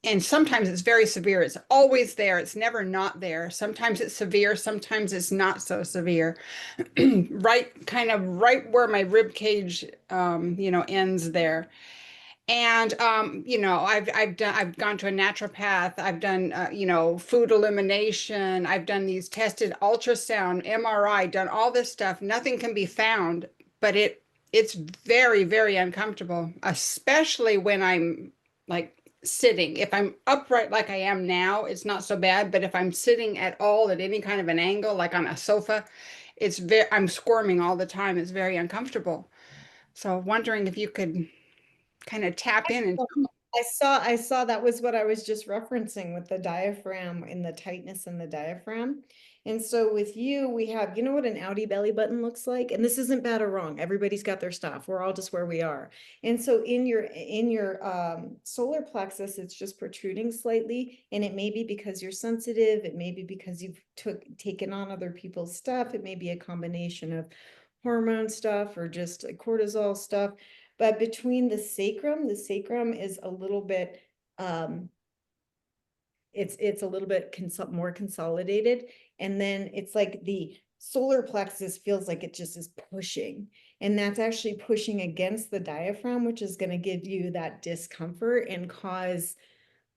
[SPEAKER 3] and sometimes it's very severe. It's always there. It's never not there. Sometimes it's severe, sometimes it's not so severe. Right, kind of right where my rib cage ends there. And I've gone to a naturopath. I've done food elimination. I've done these tested ultrasound, MRI, done all this stuff. Nothing can be found, but it's very, very uncomfortable, especially when I'm like sitting. If I'm upright like I am now, it's not so bad, but if I'm sitting at all at any kind of an angle, like on a sofa, I'm squirming all the time. It's very uncomfortable. So wondering if you could kind of tap in and
[SPEAKER 2] I saw that was what I was just referencing with the diaphragm and the tightness in the diaphragm. And so with you, we have, you know what an outie belly button looks like? And this isn't bad or wrong. Everybody's got their stuff. We're all just where we are. And so in your solar plexus, it's just protruding slightly. And it may be because you're sensitive. It may be because you've taken on other people's stuff. It may be a combination of hormone stuff or just cortisol stuff. But between the sacrum is a little bit, it's a little bit more consolidated. And then it's like the solar plexus feels like it just is pushing. And that's actually pushing against the diaphragm, which is going to give you that discomfort and cause,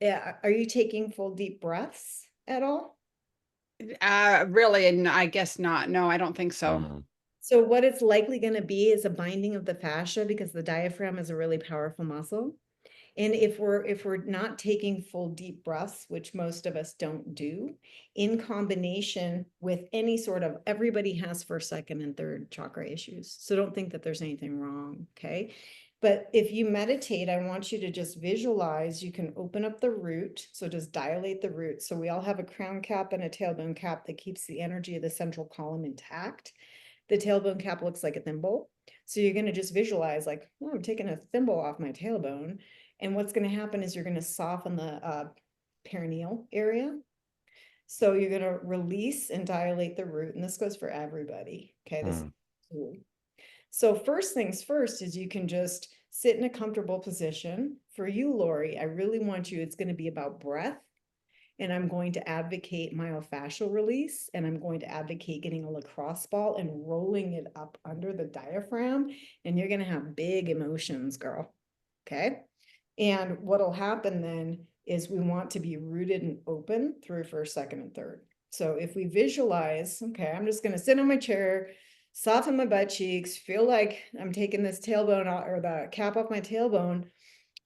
[SPEAKER 2] are you taking full deep breaths at all?
[SPEAKER 3] really, and I guess not. No, I don't think so.
[SPEAKER 1] Mhm.
[SPEAKER 2] So what it's likely going to be is a binding of the fascia because the diaphragm is a really powerful muscle. And if we're not taking full deep breaths, which most of us don't do, in combination with any sort of, everybody has first, second, and third chakra issues. So don't think that there's anything wrong, okay? But if you meditate, I want you to just visualize, you can open up the root. So just dilate the root. So we all have a crown cap and a tailbone cap that keeps the energy of the central column intact. The tailbone cap looks like a thimble. So you're going to just visualize like, oh, I'm taking a thimble off my tailbone. And what's going to happen is you're going to soften the perineal area. So you're going to release and dilate the root. And this goes for everybody. Okay. This.
[SPEAKER 1] Mhm.
[SPEAKER 2] So first things first is you can just sit in a comfortable position. For you, Lori, I really want you, it's going to be about breath. And I'm going to advocate myofascial release, and I'm going to advocate getting a lacrosse ball and rolling it up under the diaphragm. And you're going to have big emotions, girl. Okay. And what'll happen then is we want to be rooted and open through first, second, and third. So if we visualize, okay, I'm just going to sit on my chair, soften my butt cheeks, feel like I'm taking this tailbone or the cap off my tailbone,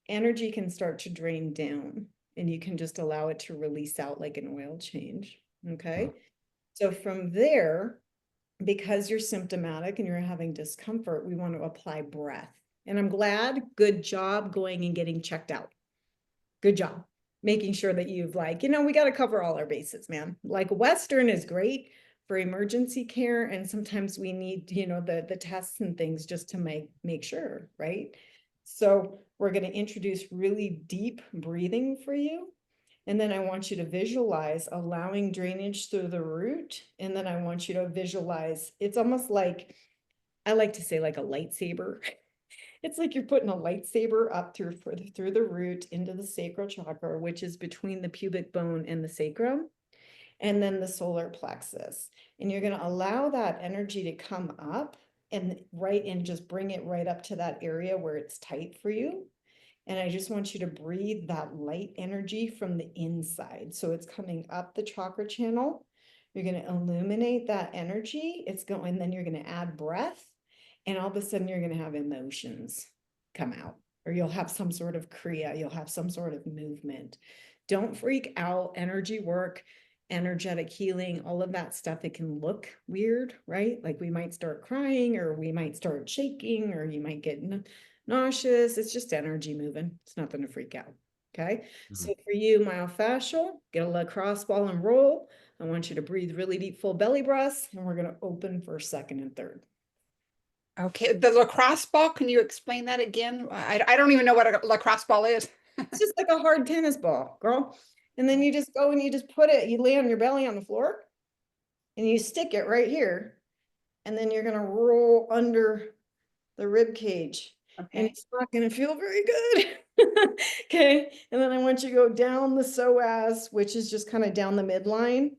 [SPEAKER 2] energy can start to drain down and you can just allow it to release out like an oil change. Okay. So from there, because you're symptomatic and you're having discomfort, we want to apply breath. And I'm glad, good job going and getting checked out. Good job. Making sure that you've we got to cover all our bases, man. Like Western is great for emergency care. And sometimes we need, the tests and things just to make sure, right? So we're going to introduce really deep breathing for you. And then I want you to visualize allowing drainage through the root. And then I want you to visualize, it's almost like, I like to say like a lightsaber. It's like you're putting a lightsaber up through the root into the sacral chakra, which is between the pubic bone and the sacrum, and then the solar plexus. And you're going to allow that energy to come up and just bring it right up to that area where it's tight for you. And I just want you to breathe that light energy from the inside. So it's coming up the chakra channel. You're going to illuminate that energy. It's going, then you're going to add breath, and all of a sudden you're going to have emotions come out, or you'll have some sort of kriya, you'll have some sort of movement. Don't freak out. Energy work, energetic healing, all of that stuff, it can look weird, right? Like we might start crying, or we might start shaking, or you might get nauseous. It's just energy moving. It's nothing to freak out. Okay. So for you, myofascial, get a lacrosse ball and roll. I want you to breathe really deep, full belly breaths, and we're going to open for second and third.
[SPEAKER 3] Okay, the lacrosse ball, can you explain that again? I don't even know what a lacrosse ball is.
[SPEAKER 2] It's just like a hard tennis ball, girl. And then you just go and you just put it, you lay on your belly on the floor, and you stick it right here. And then you're going to roll under the rib cage. And
[SPEAKER 3] Okay.
[SPEAKER 2] it's not going to feel very good. Okay. And then I want you to go down the psoas, which is just kind of down the midline,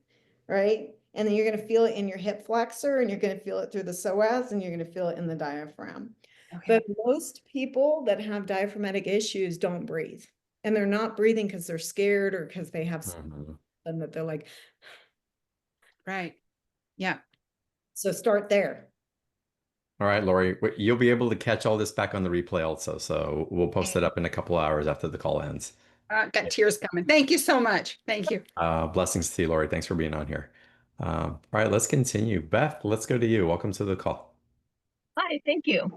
[SPEAKER 2] right? And then you're going to feel it in your hip flexor, and you're going to feel it through the psoas, and you're going to feel it in the diaphragm.
[SPEAKER 3] Okay.
[SPEAKER 2] But most people that have diaphragmatic issues don't breathe. And they're not breathing because they're scared, or because they have something that they're like,
[SPEAKER 3] Right. Yeah.
[SPEAKER 2] so start there.
[SPEAKER 1] All right, Lori, you'll be able to catch all this back on the replay also. So we'll post it up in a couple of hours after the call ends.
[SPEAKER 3] Got tears coming. Thank you so much. Thank you.
[SPEAKER 1] Blessings to you, Lori. Thanks for being on here. All right, let's continue. Beth, let's go to you. Welcome to the call.
[SPEAKER 4] Hi, thank you.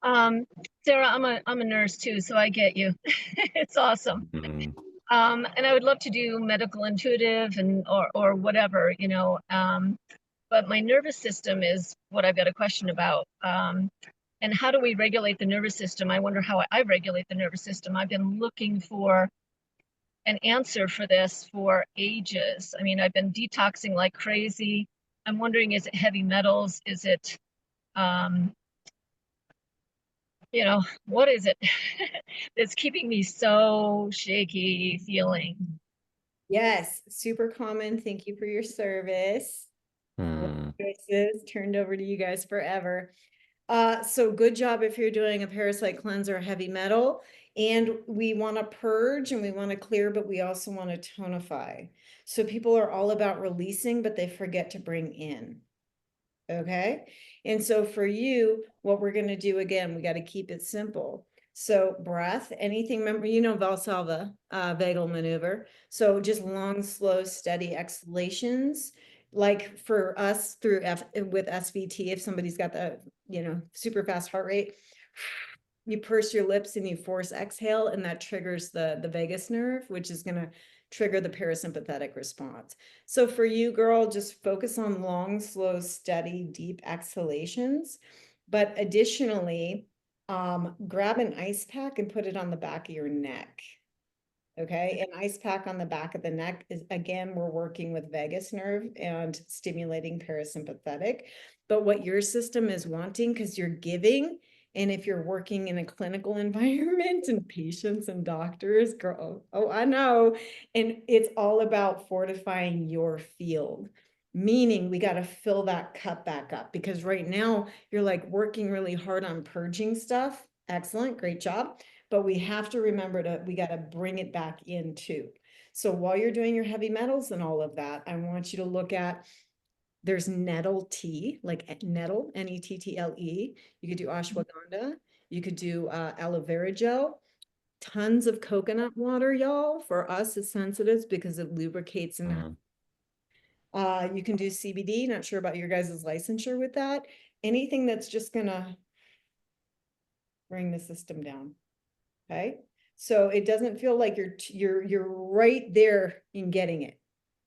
[SPEAKER 4] Um, Sarah, I'm a nurse too, so I get you. It's awesome.
[SPEAKER 1] Mhm.
[SPEAKER 4] And I would love to do medical intuitive and or whatever, you know. But my nervous system is what I've got a question about. And how do we regulate the nervous system? I wonder how I regulate the nervous system. I've been looking for an answer for this for ages. I mean, I've been detoxing like crazy. I'm wondering, is it heavy metals? Is it you know, what is it that's keeping me so shaky feeling?
[SPEAKER 2] Yes, super common. Thank you for your service.
[SPEAKER 1] Hmm.
[SPEAKER 2] Choices turned over to you guys forever. So good job if you're doing a parasite cleanse or heavy metal. And we want to purge and we want to clear, but we also want to tonify. So people are all about releasing, but they forget to bring in. Okay. And so for you, what we're going to do again, we got to keep it simple. So breath, anything, remember, you know, Valsalva, vagal maneuver. So just long, slow, steady exhalations. Like for us through with SVT, if somebody's got the, you know, super fast heart rate, you purse your lips and you force exhale, and that triggers the vagus nerve, which is going to trigger the parasympathetic response. So for you, girl, just focus on long, slow, steady, deep exhalations. But additionally, grab an ice pack and put it on the back of your neck. Okay, an ice pack on the back of the neck is, again, we're working with vagus nerve and stimulating parasympathetic. But what your system is wanting, because you're giving, and if you're working in a clinical environment and patients and doctors, girl, oh, I know. And it's all about fortifying your field, meaning we got to fill that cup back up, because right now you're like working really hard on purging stuff. Excellent, great job. But we have to remember we got to bring it back in too. So while you're doing your heavy metals and all of that, I want you to look at, there's nettle tea, like nettle, Nettle. You could do ashwagandha. You could do aloe vera gel. Tons of coconut water, y'all. For us as sensitives, because it lubricates and you can do CBD. Not sure about your guys' licensure with that. Anything that's just gonna bring the system down. Okay. So it doesn't feel like you're right there in getting it.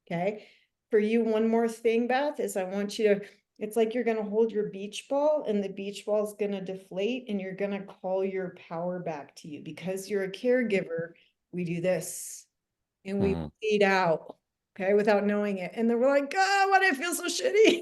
[SPEAKER 2] Okay. For you, one more thing, Beth, is I want you to, it's like you're going to hold your beach ball, and the beach ball is going to deflate, and you're going to call your power back to you. Because you're a caregiver, we do this and we bleed out. Okay, without knowing it. And then we're like, oh, why do I feel so shitty?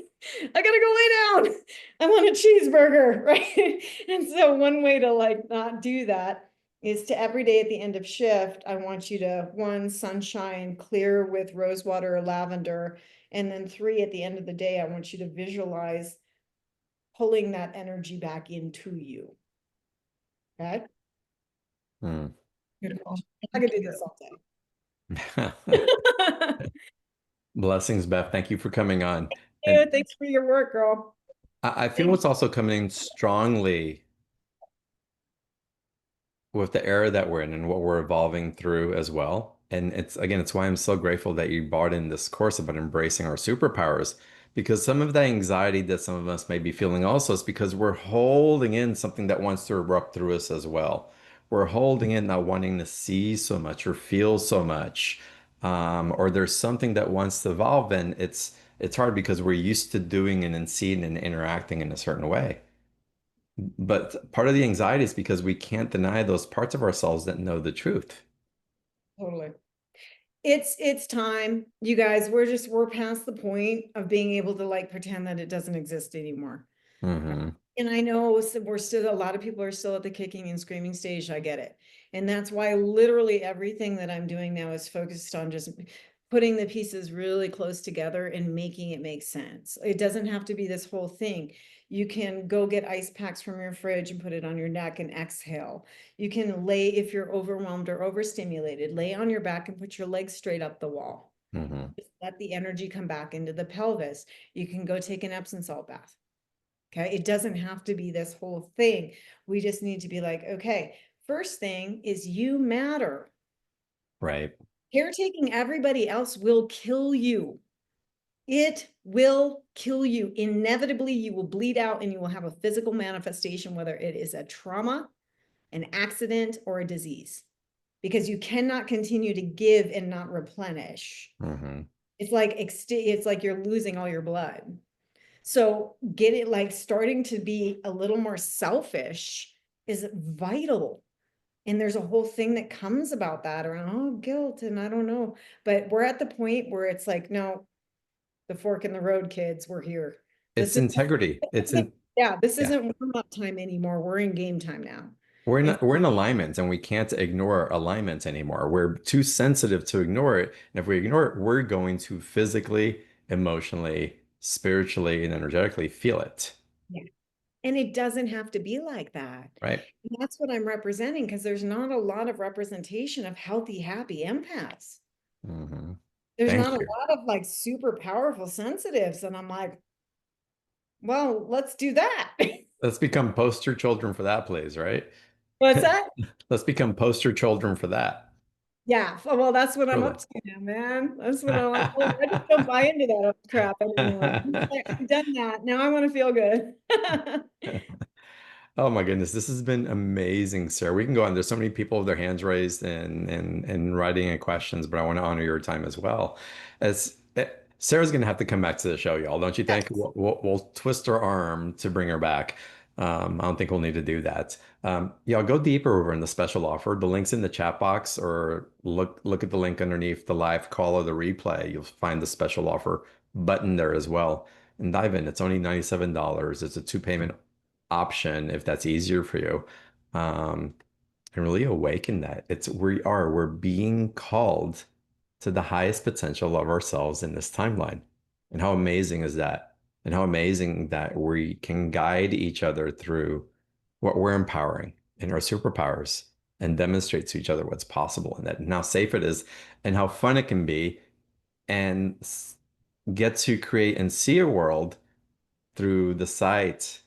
[SPEAKER 2] I gotta go lay down. I want a cheeseburger, right? And so one way to like not do that is to every day at the end of shift, I want you to, 1, sunshine, clear with rose water or lavender. And then 3, at the end of the day, I want you to visualize pulling that energy back into you. Okay? Beautiful. I could do this all day.
[SPEAKER 1] Blessings, Beth. Thank you for coming on.
[SPEAKER 2] Yeah,
[SPEAKER 1] And
[SPEAKER 2] thanks for your work, girl.
[SPEAKER 1] I feel
[SPEAKER 2] Thank
[SPEAKER 1] it's also coming in strongly with the era that we're in and what we're evolving through as well. And it's again, it's why I'm so grateful that you brought in this course about embracing our superpowers, because some of the anxiety that some of us may be feeling also is because we're holding in something that wants to erupt through us as well. We're holding in not wanting to see so much or feel so much, or there's something that wants to evolve, and it's hard because we're used to doing it and seeing and interacting in a certain way. But part of the anxiety is because we can't deny those parts of ourselves that know the truth.
[SPEAKER 2] Totally. It's time, you guys. We're past the point of being able to like pretend that it doesn't exist anymore.
[SPEAKER 1] Hmm.
[SPEAKER 2] And I know we're still, a lot of people are still at the kicking and screaming stage. I get it. And that's why literally everything that I'm doing now is focused on just putting the pieces really close together and making it make sense. It doesn't have to be this whole thing. You can go get ice packs from your fridge and put it on your neck and exhale. You can lay, if you're overwhelmed or overstimulated, lay on your back and put your legs straight up the wall.
[SPEAKER 1] Hmm.
[SPEAKER 2] Just let the energy come back into the pelvis. You can go take an Epsom salt bath. Okay. It doesn't have to be this whole thing. We just need to be like, okay, first thing is you matter.
[SPEAKER 1] Right.
[SPEAKER 2] Caretaking everybody else will kill you. It will kill you. Inevitably, you will bleed out and you will have a physical manifestation, whether it is a trauma, an accident, or a disease, because you cannot continue to give and not replenish.
[SPEAKER 1] Hmm.
[SPEAKER 2] It's like you're losing all your blood. So get it, like starting to be a little more selfish is vital. And there's a whole thing that comes about that around, oh, guilt. And I don't know, but we're at the point where it's like, no, the fork in the road, kids, we're here.
[SPEAKER 1] It's
[SPEAKER 2] This
[SPEAKER 1] integrity. It's
[SPEAKER 2] isn't,
[SPEAKER 1] in,
[SPEAKER 2] yeah, this
[SPEAKER 1] yeah.
[SPEAKER 2] isn't warm up time anymore. We're in game time now. And
[SPEAKER 1] We're in alignment and we can't ignore alignment anymore. We're too sensitive to ignore it. And if we ignore it, we're going to physically, emotionally, spiritually, and energetically feel it.
[SPEAKER 2] yeah. And it doesn't have to be like that.
[SPEAKER 1] Right.
[SPEAKER 2] And that's what I'm representing, because there's not a lot of representation of healthy, happy empaths.
[SPEAKER 1] Hmm.
[SPEAKER 2] There's not
[SPEAKER 1] Thank
[SPEAKER 2] a
[SPEAKER 1] you.
[SPEAKER 2] lot of like super powerful sensitives. And I'm like, well, let's do that.
[SPEAKER 1] Let's become poster children for that, please, right?
[SPEAKER 2] What's that?
[SPEAKER 1] Let's become poster children for that.
[SPEAKER 2] Yeah. Well, that's what I'm
[SPEAKER 1] Truly.
[SPEAKER 2] up to now, man. That's what I'm like. Oh, I just don't buy into that crap anymore. I've done that. Now I want to feel good.
[SPEAKER 1] Oh my goodness, this has been amazing, Sarah. We can go on. There's so many people with their hands raised and writing in questions, but I want to honor your time as well. As Sarah's going to have to come back to the show, y'all, don't you think?
[SPEAKER 2] Yes.
[SPEAKER 1] We'll twist her arm to bring her back. I don't think we'll need to do that. Y'all go deeper over in the special offer. The link's in the chat box, or look at the link underneath the live call or the replay. You'll find the special offer button there as well. And dive in. It's only $97. It's a two payment option if that's easier for you. Um, and really awaken that. We're being called to the highest potential of ourselves in this timeline. And how amazing is that? And how amazing that we can guide each other through what we're empowering in our superpowers and demonstrate to each other what's possible and that and how safe it is and how fun it can be and get to create and see a world through the sight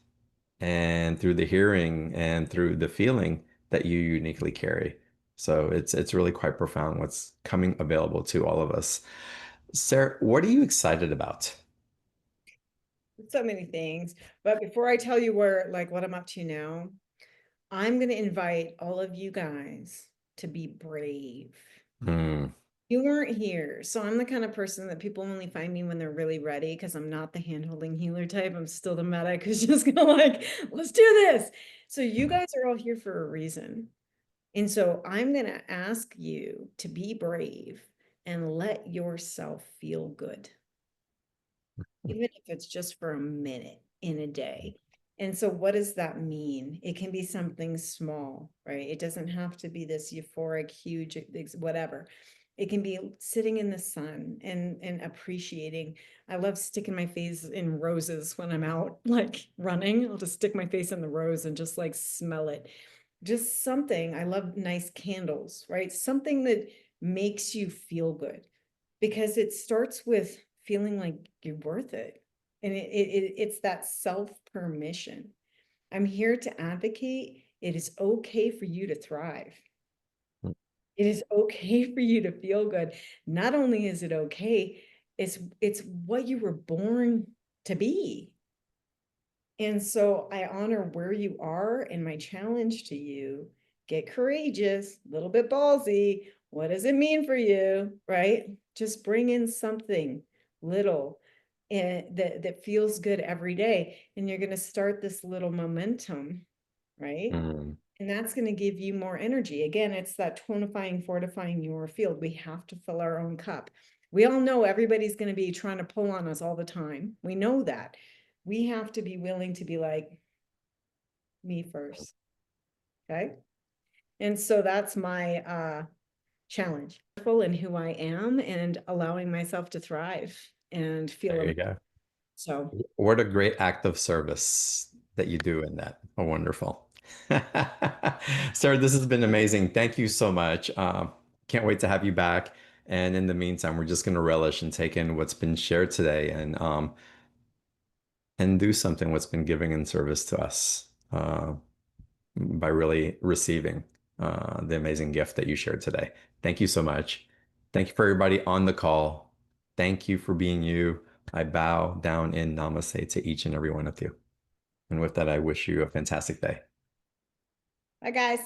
[SPEAKER 1] and through the hearing and through the feeling that you uniquely carry. So it's really quite profound what's coming available to all of us. Sarah, what are you excited about?
[SPEAKER 2] So many things. But before I tell you what I'm up to now, I'm going to invite all of you guys to be brave.
[SPEAKER 1] Hmm.
[SPEAKER 2] You weren't here. So I'm the kind of person that people only find me when they're really ready, because I'm not the hand-holding healer type. I'm still the medic who's just gonna like, let's do this. So you guys are all here for a reason. And so I'm gonna ask you to be brave and let yourself feel good, even if it's just for a minute in a day. And so what does that mean? It can be something small, right? It doesn't have to be this euphoric, huge, whatever. It can be sitting in the sun and appreciating. I love sticking my face in roses when I'm out like running. I'll just stick my face in the rose and just like smell it. Just something. I love nice candles, right? Something that makes you feel good. because it starts with feeling like you're worth it. And it's that self-permission. I'm here to advocate. It is okay for you to thrive. It is okay for you to feel good. Not only is it okay, it's what you were born to be. And so I honor where you are, and my challenge to you, get courageous, a little bit ballsy. What does it mean for you, right? Just bring in something little and that feels good every day. And you're going to start this little momentum, right?
[SPEAKER 1] Mm.
[SPEAKER 2] And that's going to give you more energy. Again, it's that tonifying, fortifying your field. We have to fill our own cup. We all know everybody's going to be trying to pull on us all the time. We know that. We have to be willing to be like, me first. Okay. And so that's my challenge in who I am and allowing myself to thrive and feel
[SPEAKER 1] There you go.
[SPEAKER 2] so.
[SPEAKER 1] What a great act of service that you do in that. Oh, wonderful. Sarah, this has been amazing. Thank you so much. Can't wait to have you back. And in the meantime, we're just going to relish and take in what's been shared today and do something what's been giving in service to us by really receiving the amazing gift that you shared today. Thank you so much. Thank you for everybody on the call. Thank you for being you. I bow down in namaste to each and every one of you. And with that, I wish you a fantastic day.
[SPEAKER 2] Bye, guys.